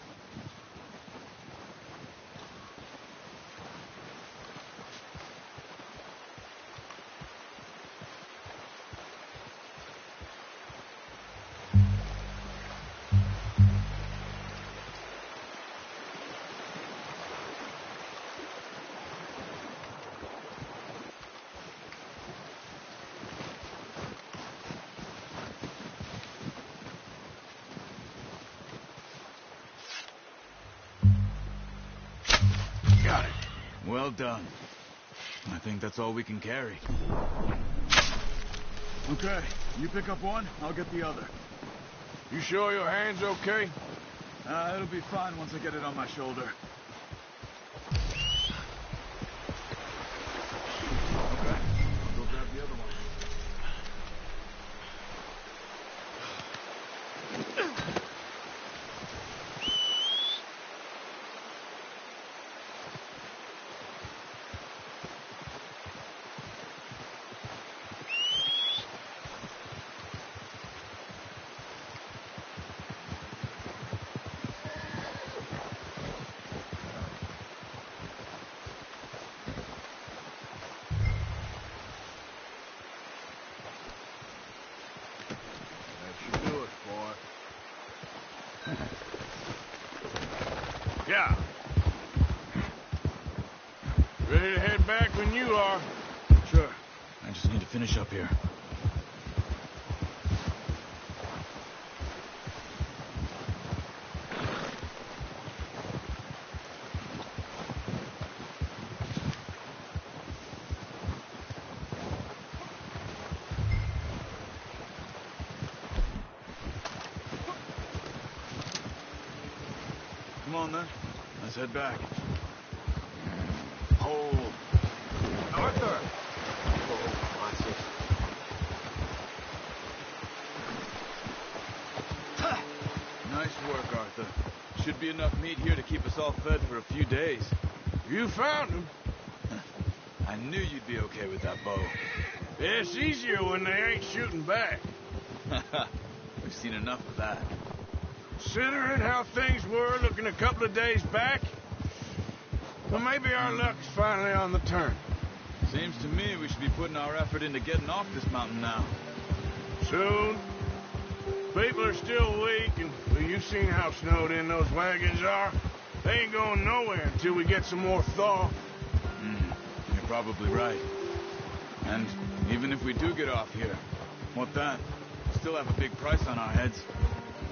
Got it. Well done. I think that's all we can carry. Okay, you pick up one, I'll get the other. You sure your hand's okay? It'll be fine once I get it on my shoulder. Okay, I'll go grab the other one. Yeah. Ready to head back when you are. Sure. I just need to finish up here. Come on, then. Let's head back. Hold. Arthur! Oh, watch it. Nice work, Arthur. Should be enough meat here to keep us all fed for a few days. You found him. I knew you'd be okay with that bow. It's easier when they ain't shooting back. We've seen enough of that. Considering how things were looking a couple of days back, well, maybe our luck's finally on the turn. Seems to me we should be putting our effort into getting off this mountain now. Soon. People are still weak, and well, you've seen how snowed in those wagons are. They ain't going nowhere until we get some more thaw. You're probably right. And even if we do get off here, what then? We still have a big price on our heads.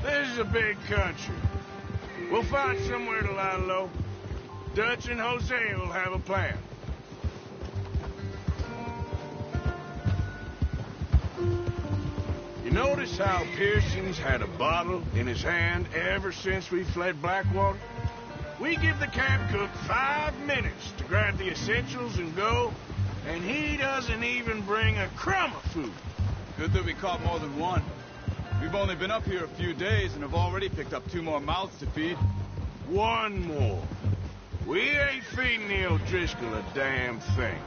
This is a big country. We'll find somewhere to lie low. Dutch and Hosea will have a plan. You notice how Pearson's had a bottle in his hand ever since we fled Blackwater? We give the camp cook 5 minutes to grab the essentials and go, and he doesn't even bring a crumb of food. Good that we caught more than one. We've only been up here a few days and have already picked up 2 more mouths to feed. 1 more. We ain't feeding the O'Driscoll a damn thing.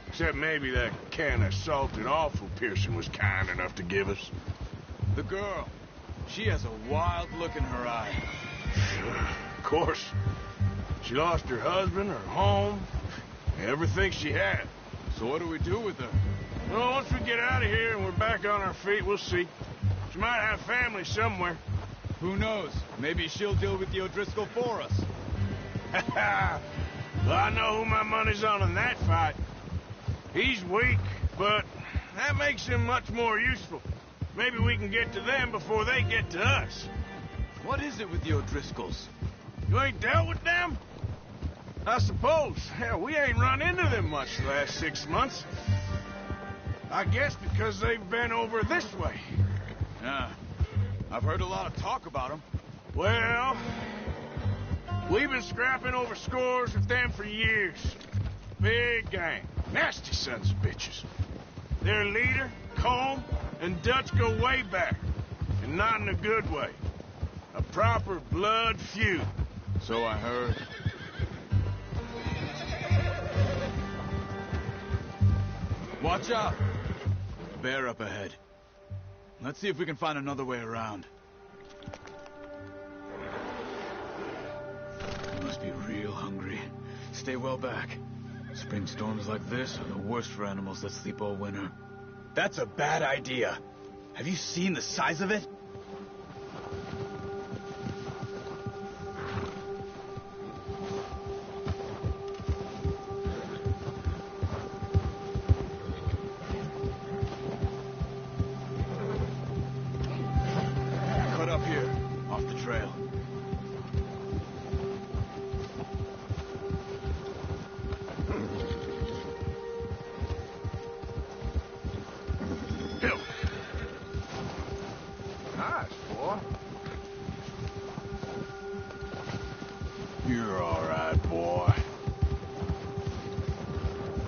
Except maybe that can of salted offal Pearson was kind enough to give us. The girl. She has a wild look in her eye. Of course. She lost her husband, her home, everything she had. So what do we do with her? Well, once we get out of here and we're back on our feet, we'll see. She might have family somewhere. Who knows? Maybe she'll deal with the O'Driscoll for us. Well, I know who my money's on in that fight. He's weak, but that makes him much more useful. Maybe we can get to them before they get to us. What is it with the O'Driscolls? You ain't dealt with them? I suppose. Hell, we ain't run into them much the last 6 months. I guess because they've been over this way. Yeah, I've heard a lot of talk about them. Well, we've been scrapping over scores with them for years. Big gang. Nasty sons of bitches. Their leader, Colm, and Dutch go way back. And not in a good way. A proper blood feud. So I heard. Watch out! Bear up ahead. Let's see if we can find another way around. You must be real hungry. Stay well back. Spring storms like this are the worst for animals that sleep all winter. That's a bad idea. Have you seen the size of it? Cut up here, off the trail. Nice, boy. You're all right, boy.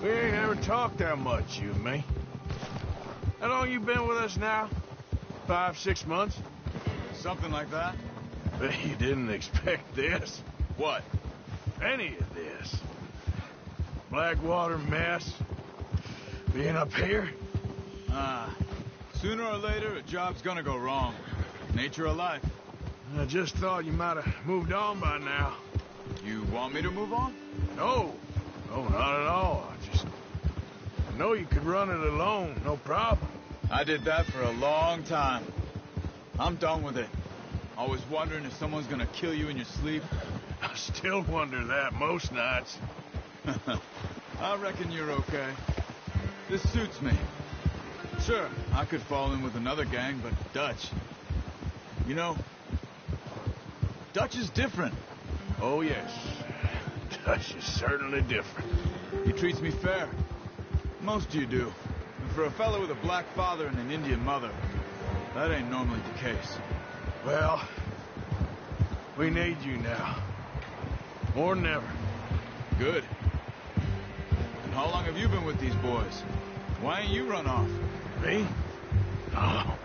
We ain't ever talked that much, you and me. How long you been with us now? 5, 6 months? Something like that. Bet you didn't expect this. What? Any of this. Blackwater mess. Being up here. Sooner or later, a job's gonna go wrong. Nature of life. I just thought you might have moved on by now. You want me to move on? No. No, not at all. I know you could run it alone, no problem. I did that for a long time. I'm done with it. Always wondering if someone's gonna kill you in your sleep. I still wonder that most nights. I reckon you're okay. This suits me. Sure, I could fall in with another gang, but Dutch... You know, Dutch is different. Oh, yes. Dutch is certainly different. He treats me fair. Most of you do. And for a fellow with a black father and an Indian mother, that ain't normally the case. Well, we need you now. More than ever. Good. And how long have you been with these boys? Why ain't you run off? Me? Oh,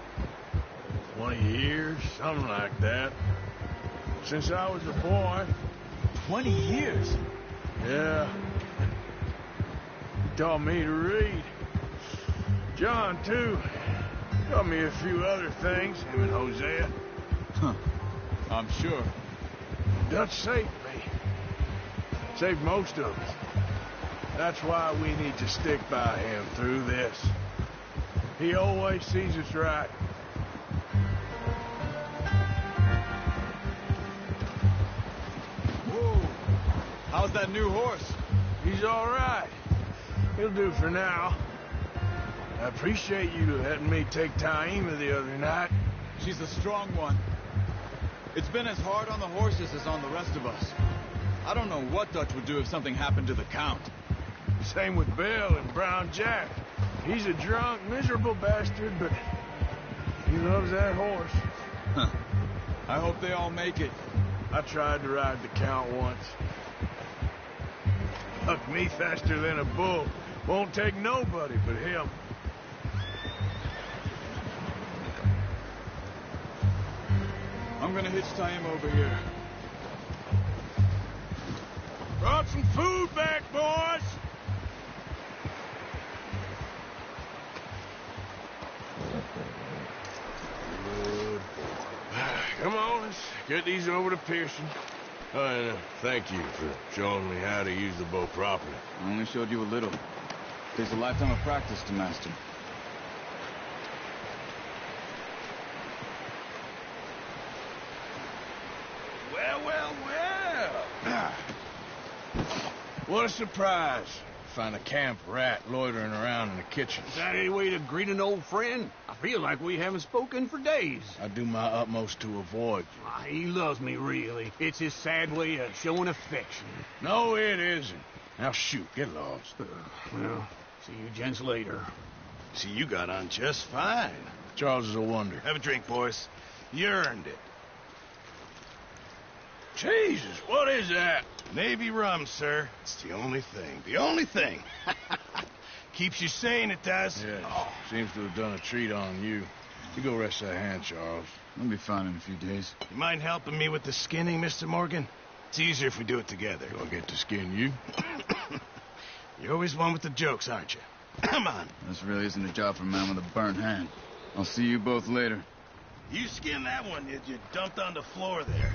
20 years, something like that. Since I was a boy. 20 years? Yeah. He taught me to read. John, too. Taught me a few other things, him and Hosea. Huh. I'm sure. Dutch saved me. Saved most of us. That's why we need to stick by him through this. He always sees us right. Whoa. How's that new horse? He's all right. He'll do for now. I appreciate you letting me take Taima the other night. She's a strong one. It's been as hard on the horses as on the rest of us. I don't know what Dutch would do if something happened to the Count. Same with Bill and Brown Jack. He's a drunk, miserable bastard, but he loves that horse. Huh. I hope they all make it. I tried to ride the Count once. Hucked me faster than a bull. Won't take nobody but him. I'm gonna hitch Taima over here. Brought some food back, boys! Good. Come on, let's get these over to Pearson. And thank you for showing me how to use the bow properly. I only showed you a little. Takes a lifetime of practice to master. Well, well, well. What a surprise. Find a camp rat loitering around in the kitchen. Is that any way to greet an old friend? I feel like we haven't spoken for days. I do my utmost to avoid you. He loves me, really. It's his sad way of showing affection. No, it isn't. Now shoot, get lost. Well, see you gents later. See, you got on just fine. Charles is a wonder. Have a drink, boys. You earned it. Jesus, what is that? Navy rum, sir. It's the only thing. The only thing. Keeps you sane, it does. Yes. Seems to have done a treat on you. You go rest that hand, Charles. I'll be fine in a few days. You mind helping me with the skinning, Mr. Morgan? It's easier if we do it together. Do I get to skin you? You're always one with the jokes, aren't you? Come on. This really isn't a job for a man with a burnt hand. I'll see you both later. You skinned that one you dumped on the floor there.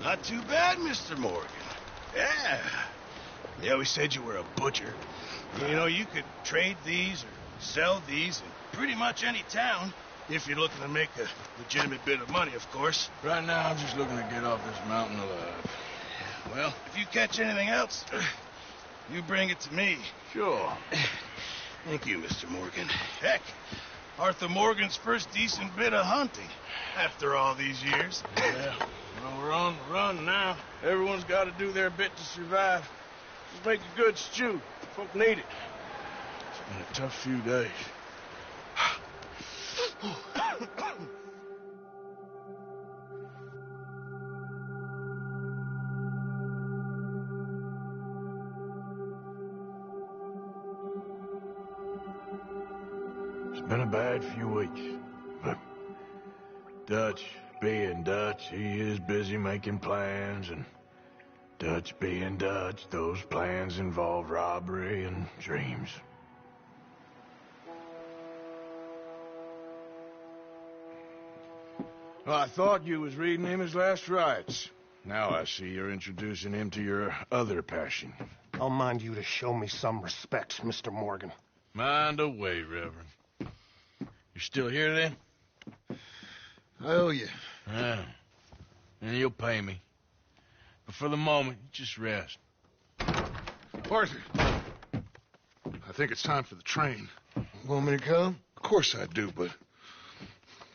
Not too bad, Mr. Morgan. Yeah. They always said you were a butcher. You know, you could trade these or sell these in pretty much any town, if you're looking to make a legitimate bit of money, of course. Right now, I'm just looking to get off this mountain alive. Well, if you catch anything else, you bring it to me. Sure. Thank you, Mr. Morgan. Heck, Arthur Morgan's first decent bit of hunting after all these years. Yeah. Well, we're on the run now. Everyone's got to do their bit to survive. Just make a good stew. Folk need it. It's been a tough few days. It's been a bad few weeks, but Dutch being Dutch, he is busy making plans, and Dutch being Dutch, those plans involve robbery and dreams. Well, I thought you was reading him his last rites. Now I see you're introducing him to your other passion. I'll mind you to show me some respect, Mr. Morgan. Mind away, Reverend. You still here, then? I owe you. Yeah. And you'll pay me. But for the moment, just rest. Arthur, I think it's time for the train. Want me to come? Of course I do, but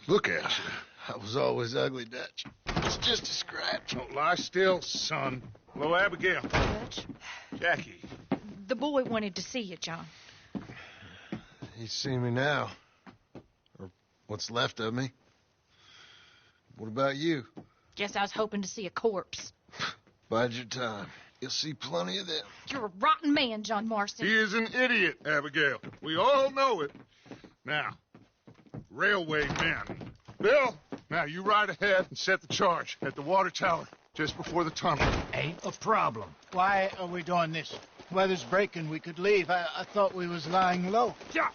look at you. I was always ugly, Dutch. It's just a scratch. Don't lie still, son. Hello, Abigail. Dutch, Jackie. the boy wanted to see you, John. He's seen me now. Or what's left of me. What about you? Guess I was hoping to see a corpse. Bide your time. You'll see plenty of them. You're a rotten man, John Marston. He is an idiot, Abigail. We all know it. Now, railway men. Bill, now you ride ahead and set the charge at the water tower just before the tunnel. Ain't a problem. Why are we doing this? Weather's breaking. We could leave. I thought we was lying low. Yeah,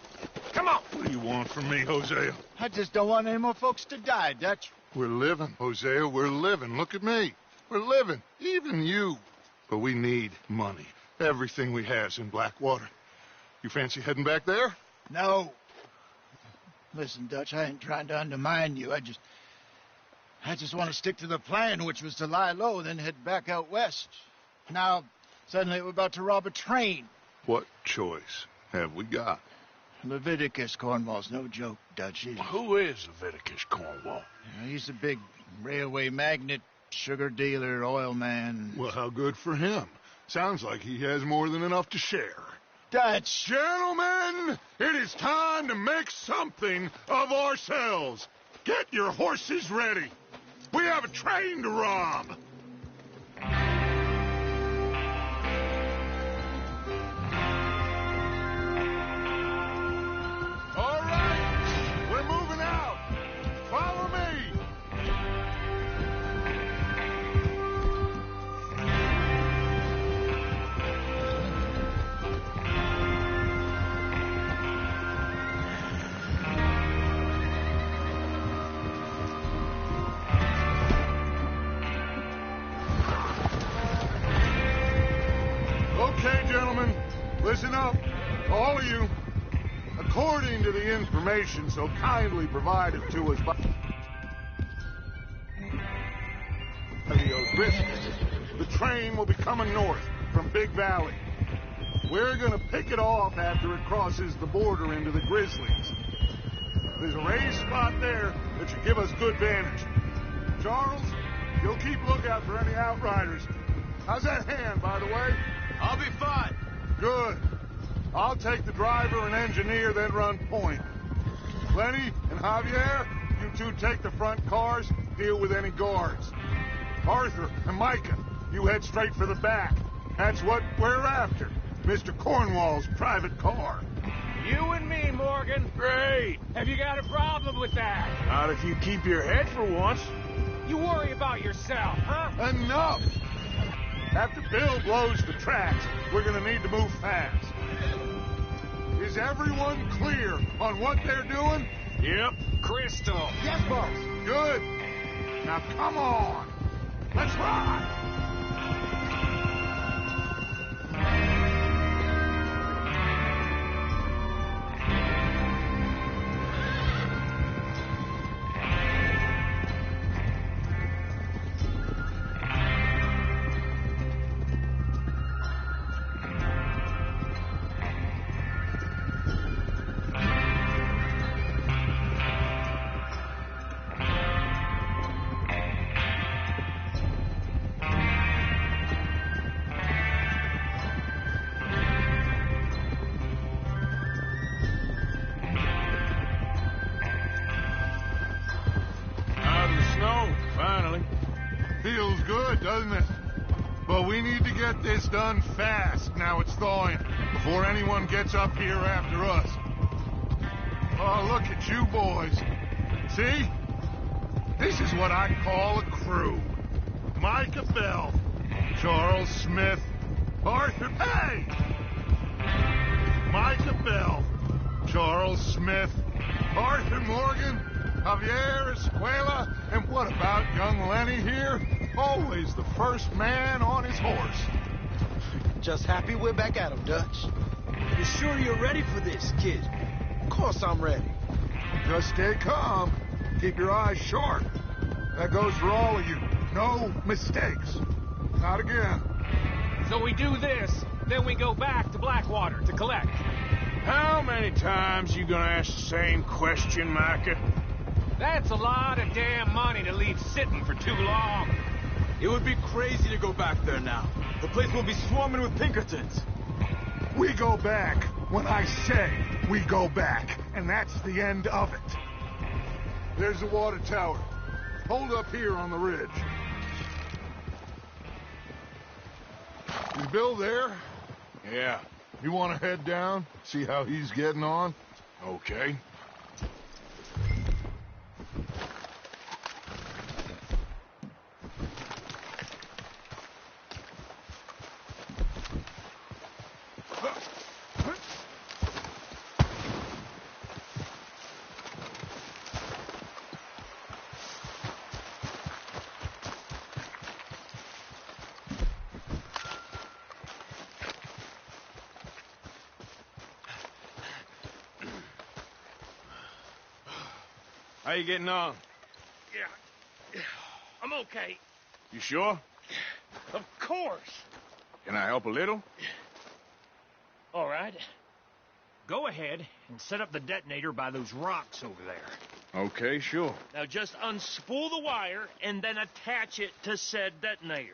come on. What do you want from me, Hosea? I just don't want any more folks to die, Dutch. We're living, Hosea. We're living. Look at me. We're living. Even you. But we need money. Everything we has in Blackwater. You fancy heading back there? No. Listen, Dutch, I ain't trying to undermine you. I just want to stick to the plan, which was to lie low, then head back out west. Now, suddenly we're about to rob a train. What choice have we got? Leviticus Cornwall's no joke, Dutch. Who is Leviticus Cornwall? He's a big railway magnate, sugar dealer, oil man. Well, how good for him. Sounds like he has more than enough to share. Dutch! Gentlemen, it is time to make something of ourselves. Get your horses ready. We have a train to rob. All right, we're moving out. Follow me. gentlemen, listen up. All of you. According to the information so kindly provided to us by the O'Driscolls, the train will be coming north from Big Valley. We're gonna pick it off after it crosses the border into the Grizzlies. There's a raised spot there that should give us good vantage. Charles, you'll keep lookout for any outriders. How's that hand, by the way? I'll be fine. Good. I'll take the driver and engineer, then run point. Lenny and Javier, you two take the front cars, deal with any guards. Arthur and Micah, you head straight for the back. That's what we're after. Mr. Cornwall's private car. You and me, Morgan. Great. Have you got a problem with that? Not if you keep your head for once. You worry about yourself, huh? Enough! After Bill blows the tracks, we're gonna need to move fast. Is everyone clear on what they're doing? Yep. Crystal. Yes, boss. Good. Now come on. Let's ride. Feels good, doesn't it? But we need to get this done fast now it's thawing, before anyone gets up here after us. Oh, look at you boys. See? This is what I call a crew. Micah Bell, Charles Smith, Arthur... Hey! Micah Bell, Charles Smith, Arthur Morgan, Javier Escuela, and what about young Lenny here? Always the first man on his horse. Just happy we're back at him, Dutch. You sure you're ready for this, kid? Of course I'm ready. Just stay calm. Keep your eyes sharp. That goes for all of you. No mistakes. Not again. So we do this, then we go back to Blackwater to collect. How many times you gonna ask the same question, Micah? That's a lot of damn money to leave sitting for too long. It would be crazy to go back there now. The place will be swarming with Pinkertons. We go back when I say we go back, and that's the end of it. There's the water tower. Hold up here on the ridge. Is Bill there? Yeah. You want to head down, see how he's getting on? Okay. How you getting on? Yeah, I'm okay. You sure? Of course. Can I help a little? All right. Go ahead and set up the detonator by those rocks over there. Okay, sure. Now just unspool the wire and then attach it to said detonator.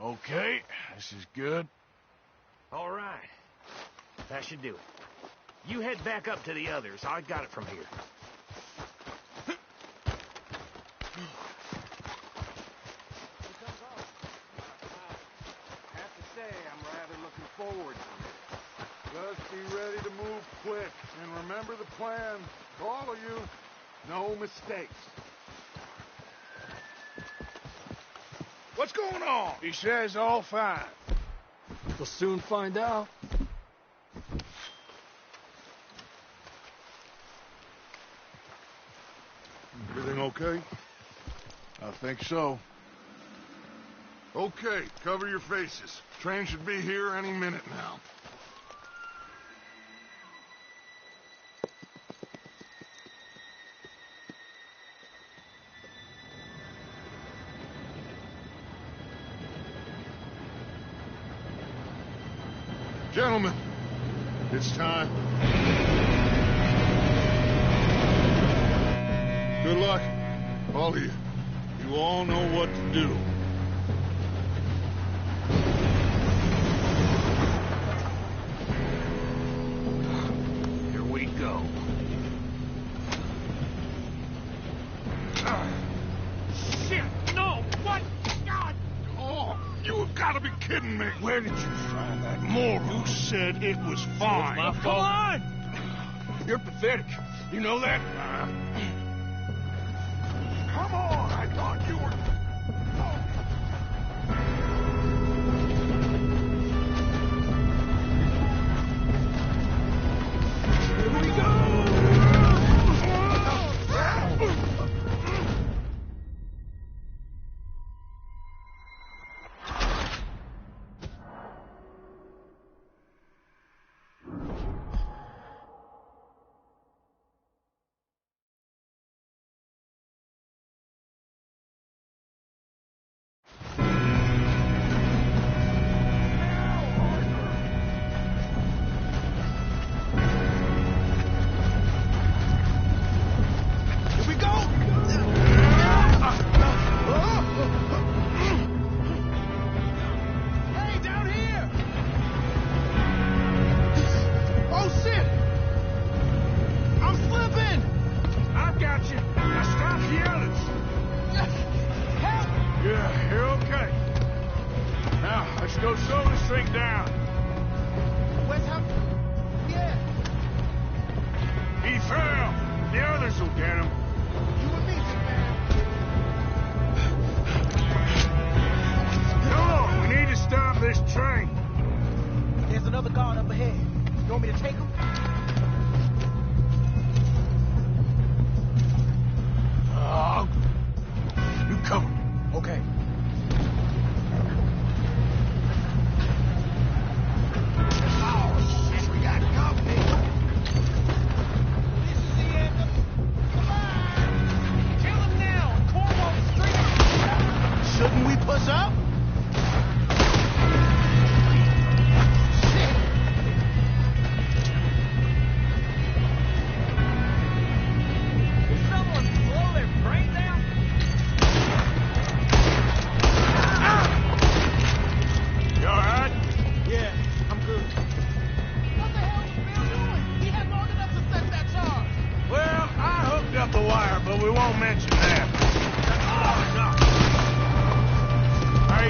Okay, this is good. All right. That should do it. You head back up to the others. I got it from here. I have to say, I'm rather looking forward to it. Just be ready to move quick, and remember the plan. All of you, no mistakes. What's going on? He says all fine. We'll soon find out. Everything okay? I think so. Okay, cover your faces. Train should be here any minute now. Gentlemen, it's time. Good luck, all of you. You all know what to do. Here we go. Shit! No! What? God! Oh, you have got to be kidding me! Where did you find that moron? You said it was fine. My fault. Come on! You're pathetic. You know that? Come on! I thought you were... Here we go! Go slow this thing down. Where's Humphrey? Yeah. He fell. The others will get him. You and me, big man. Come on, we need to stop this train. There's another guard up ahead. You want me to take him? You cover me. Okay. Shouldn't we push up? Shit! Did someone blow their brains out? You alright? Yeah, I'm good. What the hell was Bill doing? He had long enough to set that charge. Well, I hooked up the wire, but we won't mention that. How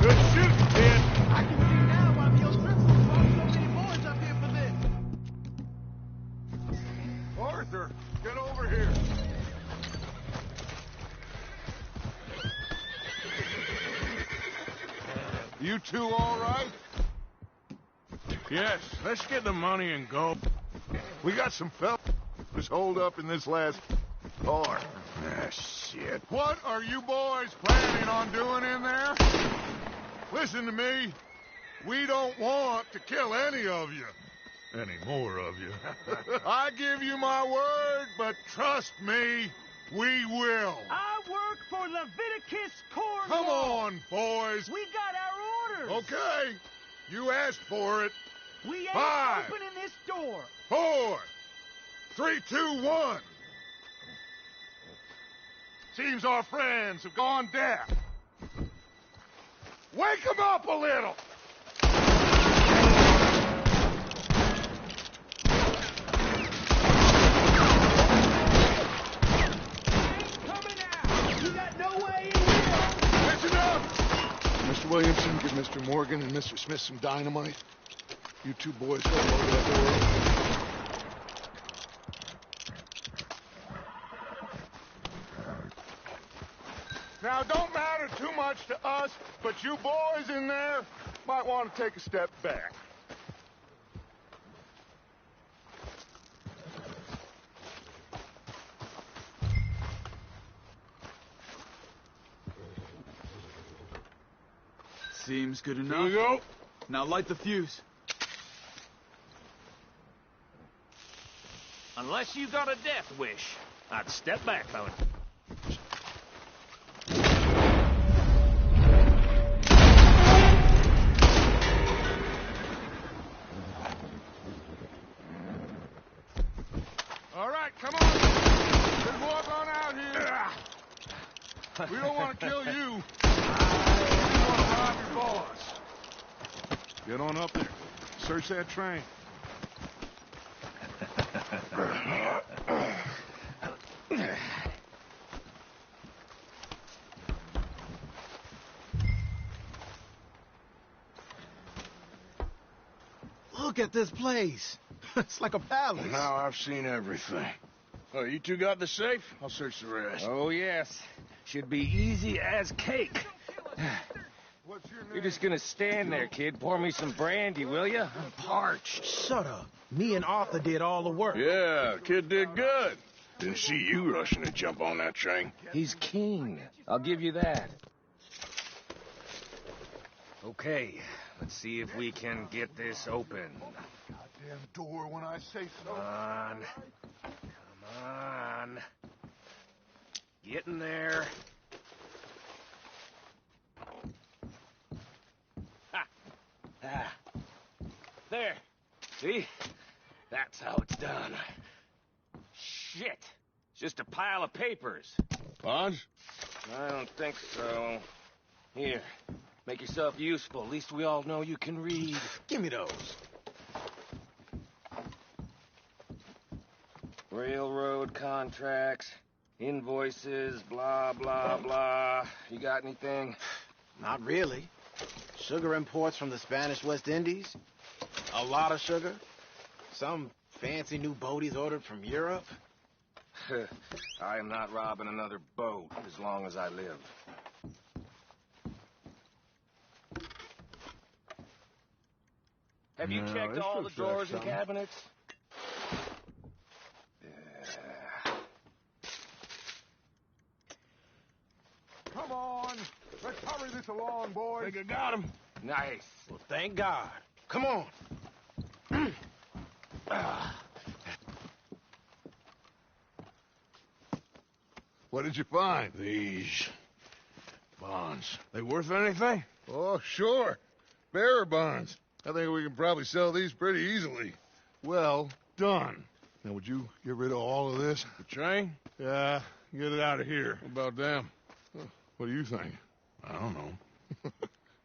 Good shooting, kid. I can see now why the O'Driscolls brought so many boys up here for this. Arthur, get over here. You two all right? Yes, let's get the money and go. We got some fellas holed up in this last car. Ah, shit. What are you boys planning on doing in there? Listen to me. We don't want to kill any of you. Any more of you. I give you my word, but trust me, we will. I work for Leviticus Cornwall. Come on, boys. We got our orders. Okay. You asked for it. We ain't 5, opening this door. 4, 3, 2, 1. Seems our friends have gone deaf. Wake them up a little. Mr. Williamson, give Mr. Morgan and Mr. Smith some dynamite. You two boys go over that door. Now, don't matter too much to us, but you boys in there might want to take a step back. Seems good enough. Here we go. Now light the fuse. Unless you got a death wish, I'd step back, fella. All right, come on. Let's walk on out here. We don't want to kill you. We want to rob your boss. Get on up there. Search that train. Look at this place. It's like a palace. Now I've seen everything. Oh, you two got the safe? I'll search the rest. Oh, yes. Should be easy as cake. What's your name? You're just gonna stand there, kid. Pour me some brandy, will you? I'm parched. Shut up. Me and Arthur did all the work. Yeah, the kid did good. Didn't see you rushing to jump on that train. He's keen. I'll give you that. Okay, let's see if we can get this open. Goddamn door when I say so. Come on. Come on. Get in there. Ha! Ah. There. See? That's how it's done. Shit. It's just a pile of papers. Bonds? I don't think so. Here. Make yourself useful. At least we all know you can read. Give me those. Railroad contracts, invoices, blah, blah, blah. You got anything? Not really. Sugar imports from the Spanish West Indies. A lot of sugar. Some fancy new boat he's ordered from Europe. I am not robbing another boat as long as I live. Have you checked all the drawers and cabinets? Come on. Let's hurry this along, boys. Think I got him. Nice. Well, thank God. Come on. What did you find? These bonds. They worth anything? Oh, sure. Bearer bonds. I think we can probably sell these pretty easily. Well done. Now, would you get rid of all of this? The train? Yeah, get it out of here. What about them? What do you think? I don't know.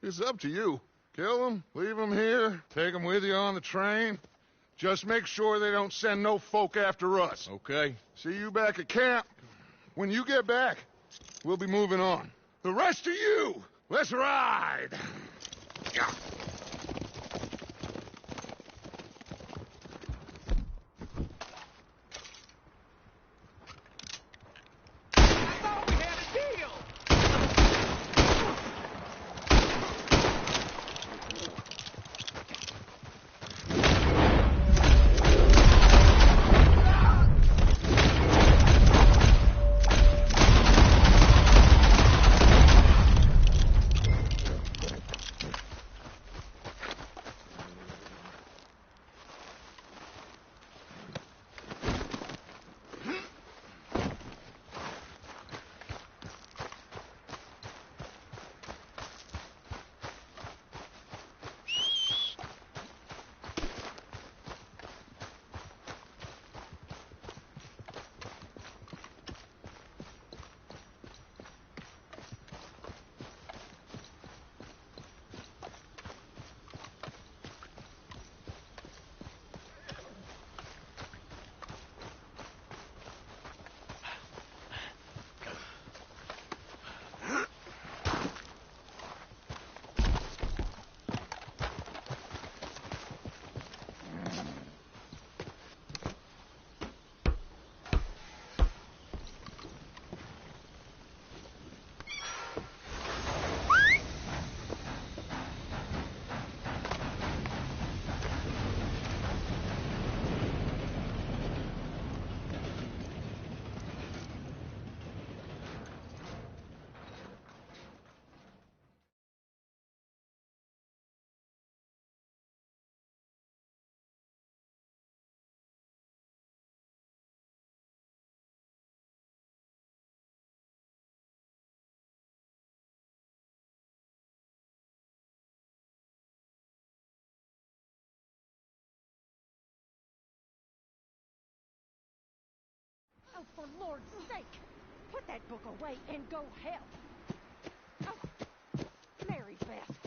It's up to you. Kill them, leave them here, take them with you on the train. Just make sure they don't send no folk after us. Okay. See you back at camp. When you get back, we'll be moving on. The rest of you, let's ride. Yeah. Oh, for Lord's sake, put that book away and go help. Oh, Mary Beth.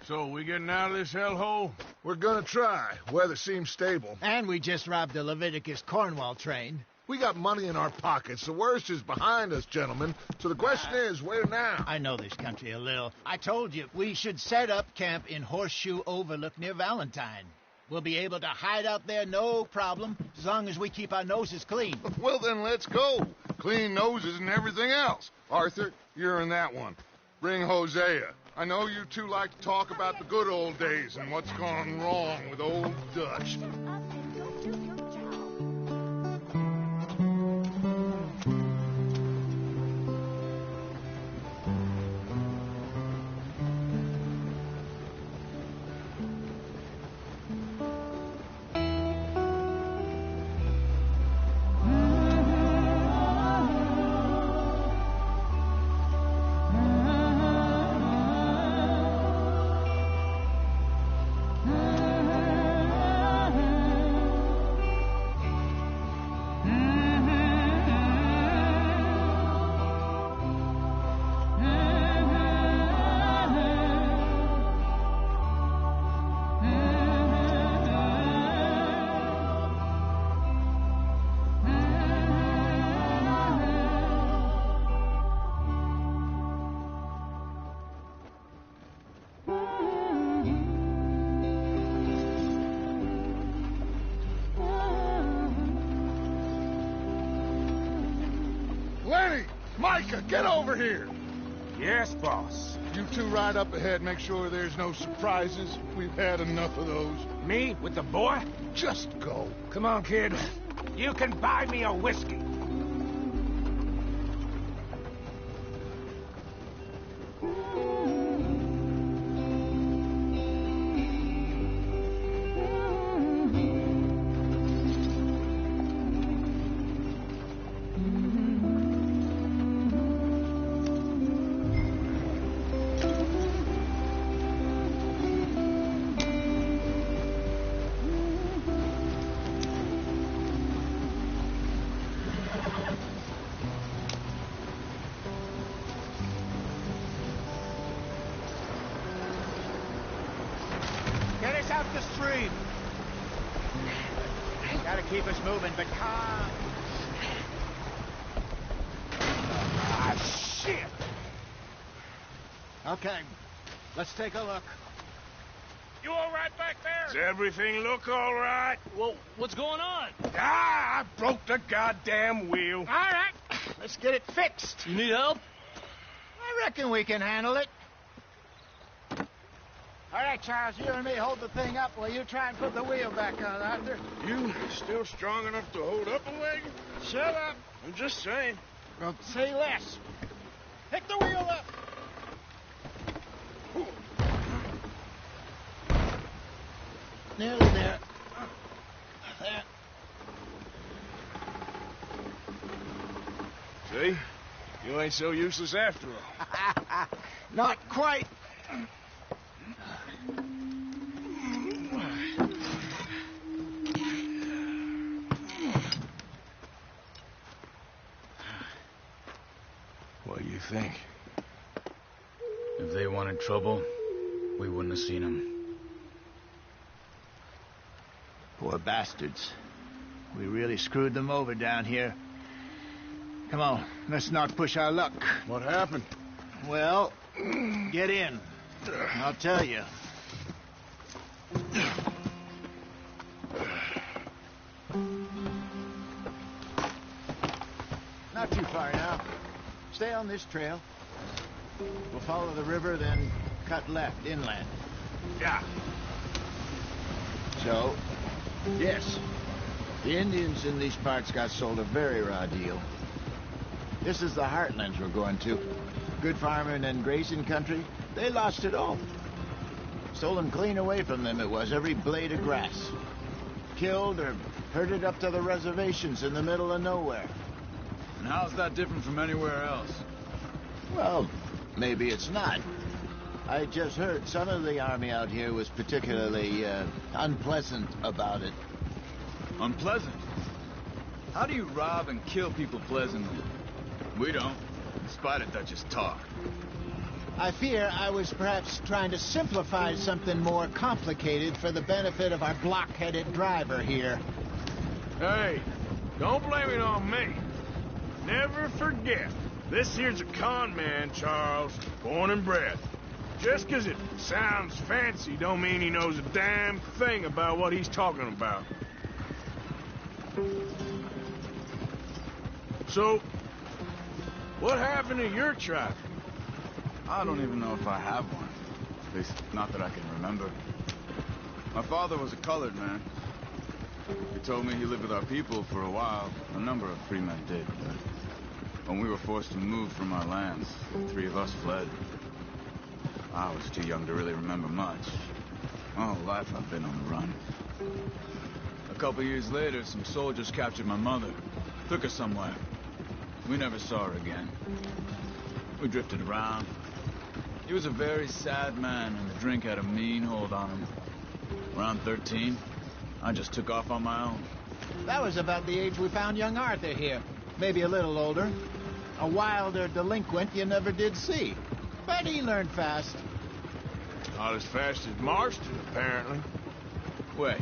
So, we getting out of this hellhole? We're gonna try. Weather seems stable. And we just robbed the Leviticus Cornwall train. We got money in our pockets. The worst is behind us, gentlemen. So the question is, where now? I know this country a little. I told you, we should set up camp in Horseshoe Overlook near Valentine. We'll be able to hide out there, no problem, as long as we keep our noses clean. Well, then let's go. Clean noses and everything else. Arthur, you're in that one. Bring Hosea. I know you two like to talk about the good old days and what's gone wrong with old Dutch. Micah, get over here! Yes, boss. You two ride up ahead, make sure there's no surprises. We've had enough of those. Me? With the boy? Just go. Come on, kid. You can buy me a whiskey. Out the stream. Gotta keep us moving, but calm. Okay, let's take a look. You all right back there? Does everything look all right? Well, what's going on? Ah, I broke the goddamn wheel. All right, let's get it fixed. You need help? I reckon we can handle it. All right, Charles, you and me hold the thing up while you try and put the wheel back on, Arthur. You still strong enough to hold up a wagon? Shut up. I'm just saying. Well, say less. Pick the wheel up. Nearly there. There. See? You ain't so useless after all. Not quite. What do you think? If they wanted trouble, we wouldn't have seen them. Poor bastards. We really screwed them over down here. Come on, let's not push our luck. What happened? Well, get in. I'll tell you. Not too far now. Stay on this trail. We'll follow the river, then cut left, inland. Yeah. So, yes, the Indians in these parts got sold a very raw deal. This is the heartlands we're going to. Good farming and grazing country, they lost it all. Stolen clean away from them it was, every blade of grass. Killed or herded up to the reservations in the middle of nowhere. And how's that different from anywhere else? Well, maybe it's not. I just heard some of the army out here was particularly unpleasant about it. Unpleasant? How do you rob and kill people pleasantly? We don't, in spite of Dutch's talk. I fear I was perhaps trying to simplify something more complicated for the benefit of our block-headed driver here. Hey, don't blame it on me. Never forget, this here's a con man, Charles, born and bred. Just 'cause it sounds fancy don't mean he knows a damn thing about what he's talking about. So, what happened to your tribe? I don't even know if I have one. At least, not that I can remember. My father was a colored man. He told me he lived with our people for a while. A number of free men did, but when we were forced to move from our lands, the three of us fled. I was too young to really remember much. My whole life I've been on the run. A couple years later, some soldiers captured my mother. Took her somewhere. We never saw her again. We drifted around. He was a very sad man, and the drink had a mean hold on him. Around 13, I just took off on my own. That was about the age we found young Arthur here. Maybe a little older. A wilder delinquent you never did see. But he learned fast. Not as fast as Marston, apparently. Wait,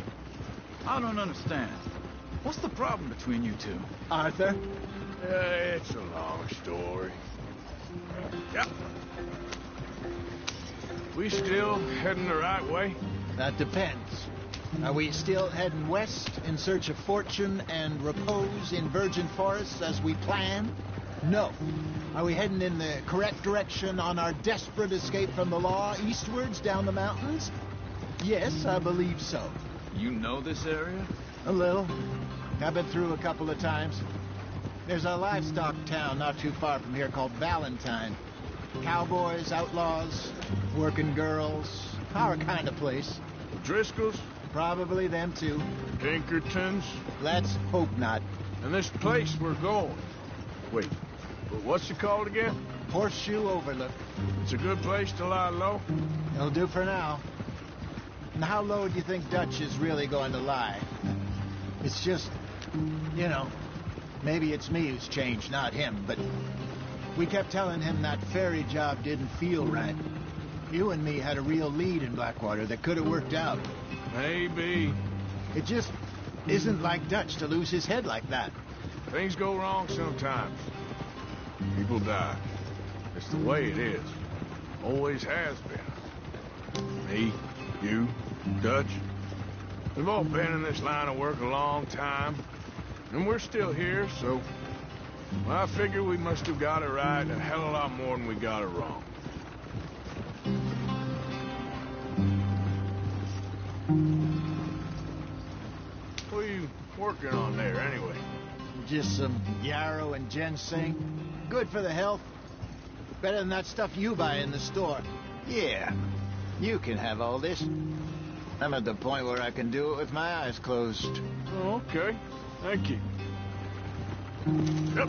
I don't understand. What's the problem between you two? Arthur? It's a long story. Yep. We still heading the right way? That depends. Are we still heading west in search of fortune and repose in virgin forests as we planned? No. Are we heading in the correct direction on our desperate escape from the law eastwards down the mountains? Yes, I believe so. You know this area? A little. I've been through a couple of times. There's a livestock town not too far from here called Valentine. Cowboys, outlaws, working girls, our kind of place. The Driscolls? Probably them too. Pinkertons? Let's hope not. And this place we're going. Wait, but what's it called again? Horseshoe Overlook. It's a good place to lie low? It'll do for now. And how low do you think Dutch is really going to lie? It's just, you know, maybe it's me who's changed, not him, but we kept telling him that ferry job didn't feel right. You and me had a real lead in Blackwater that could have worked out. Maybe. It just isn't like Dutch to lose his head like that. Things go wrong sometimes. People die. It's the way it is. Always has been. Me, you, Dutch. We've all been in this line of work a long time. And we're still here, so... well, I figure we must have got it right a hell of a lot more than we got it wrong. What are you working on there, anyway? Just some yarrow and ginseng. Good for the health. Better than that stuff you buy in the store. Yeah, you can have all this. I'm at the point where I can do it with my eyes closed. Oh, okay. Thank you. Yep.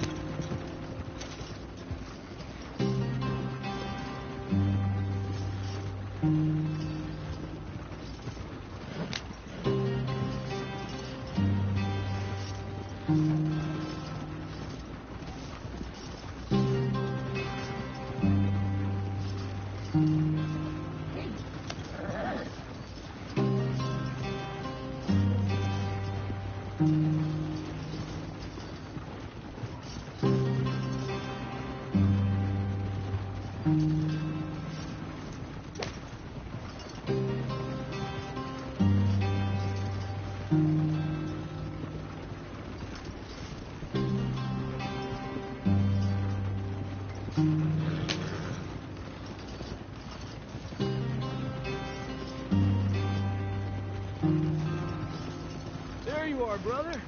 Brother,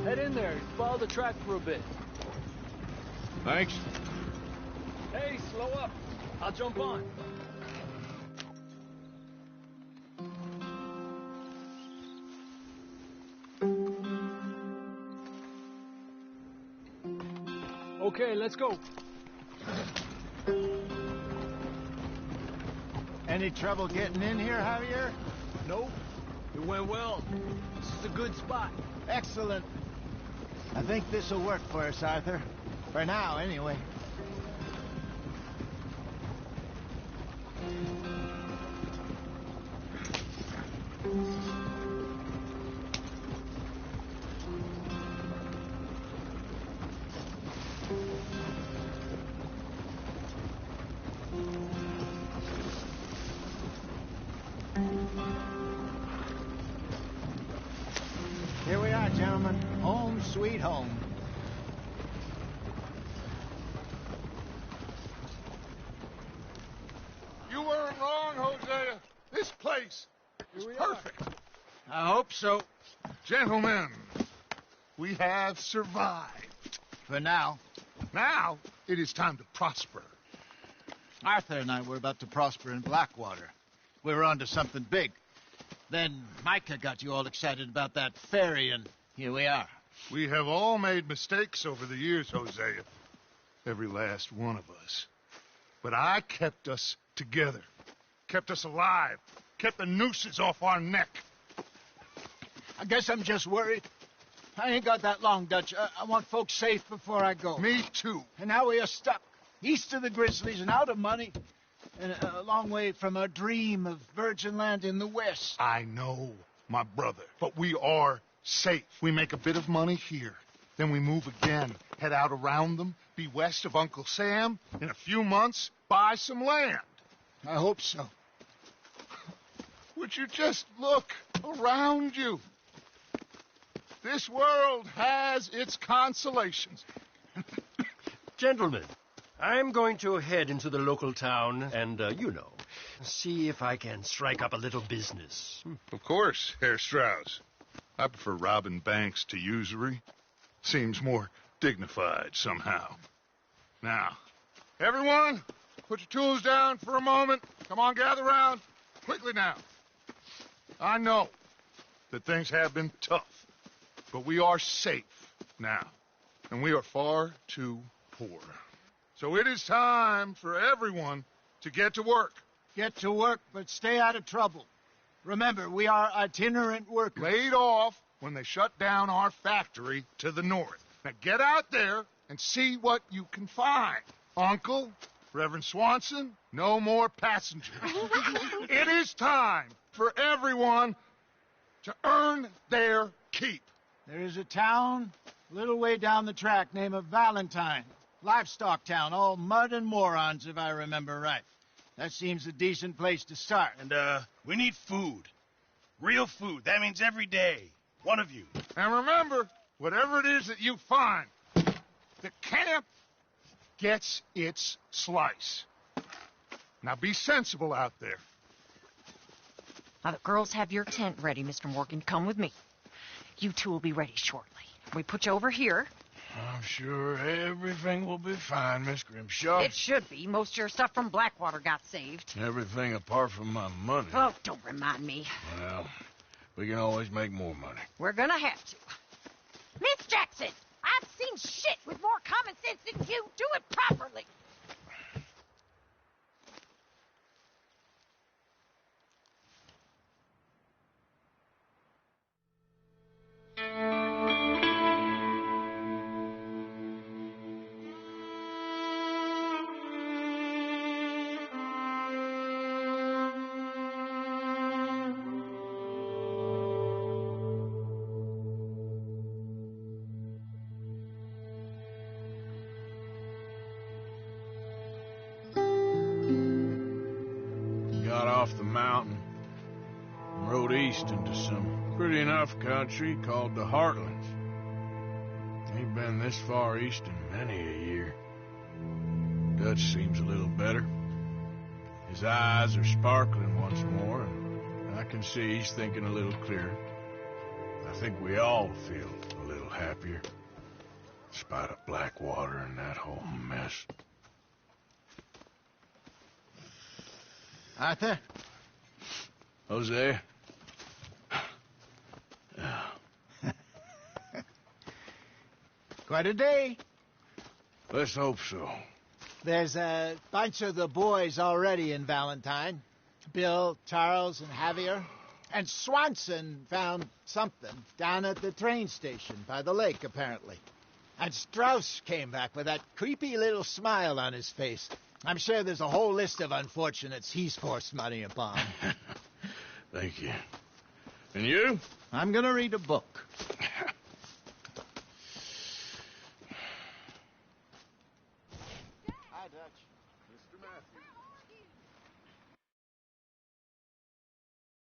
head in there. Follow the track for a bit. Thanks. Hey, slow up. I'll jump on. Okay, let's go. Any trouble getting in here, Javier? Nope. It went well. This is a good spot. Excellent. I think this will work for us, Arthur. For now, anyway. Here we are, gentlemen. Home sweet home. You weren't wrong, Hosea. This place is perfect. I hope so. Gentlemen, we have survived. For now. Now, it is time to prosper. Arthur and I were about to prosper in Blackwater. We were onto something big. Then Micah got you all excited about that ferry, and here we are. We have all made mistakes over the years, Hosea. Every last one of us. But I kept us together. Kept us alive. Kept the nooses off our neck. I guess I'm just worried. I ain't got that long, Dutch. I want folks safe before I go. Me too. And now we are stuck. East of the Grizzlies and out of money. And a long way from our dream of virgin land in the west. I know, my brother. But we are safe. We make a bit of money here. Then we move again. Head out around them. Be west of Uncle Sam. In a few months, buy some land. I hope so. Would you just look around you? This world has its consolations. Gentlemen, I'm going to head into the local town and, see if I can strike up a little business. Of course, Herr Strauss. I prefer robbing banks to usury. Seems more dignified somehow. Now, everyone, put your tools down for a moment. Come on, gather round. Quickly now. I know that things have been tough, but we are safe now, and we are far too poor. So it is time for everyone to get to work. Get to work, but stay out of trouble. Remember, we are itinerant workers. Laid off when they shut down our factory to the north. Now get out there and see what you can find. Uncle, Reverend Swanson, no more passengers. It is time for everyone to earn their keep. There is a town a little way down the track named Valentine. Livestock town, all mud and morons, if I remember right. That seems a decent place to start. And, we need food. Real food. That means every day. One of you. And remember, whatever it is that you find, the camp gets its slice. Now be sensible out there. Now, the girls have your tent ready, Mr. Morgan. Come with me. You two will be ready shortly. We put you over here. I'm sure everything will be fine, Miss Grimshaw. It should be. Most of your stuff from Blackwater got saved. Everything apart from my money. Oh, don't remind me. Well, we can always make more money. We're gonna have to. Miss Jackson, I've seen shit with more common sense than you. Do it properly. Got off the mountain and rode east into some pretty enough country called the Heartlands. Ain't been this far east in many a year. Dutch seems a little better. His eyes are sparkling once more, and I can see he's thinking a little clearer. I think we all feel a little happier, in spite of Blackwater and that whole mess. Arthur? Hosea? Quite a day. Let's hope so. There's a bunch of the boys already in Valentine. Bill, Charles, and Javier. And Swanson found something down at the train station by the lake, apparently. And Strauss came back with that creepy little smile on his face. I'm sure there's a whole list of unfortunates he's forced money upon. Thank you. And you? I'm gonna read a book. Hi, Dutch. Mr. Matthews.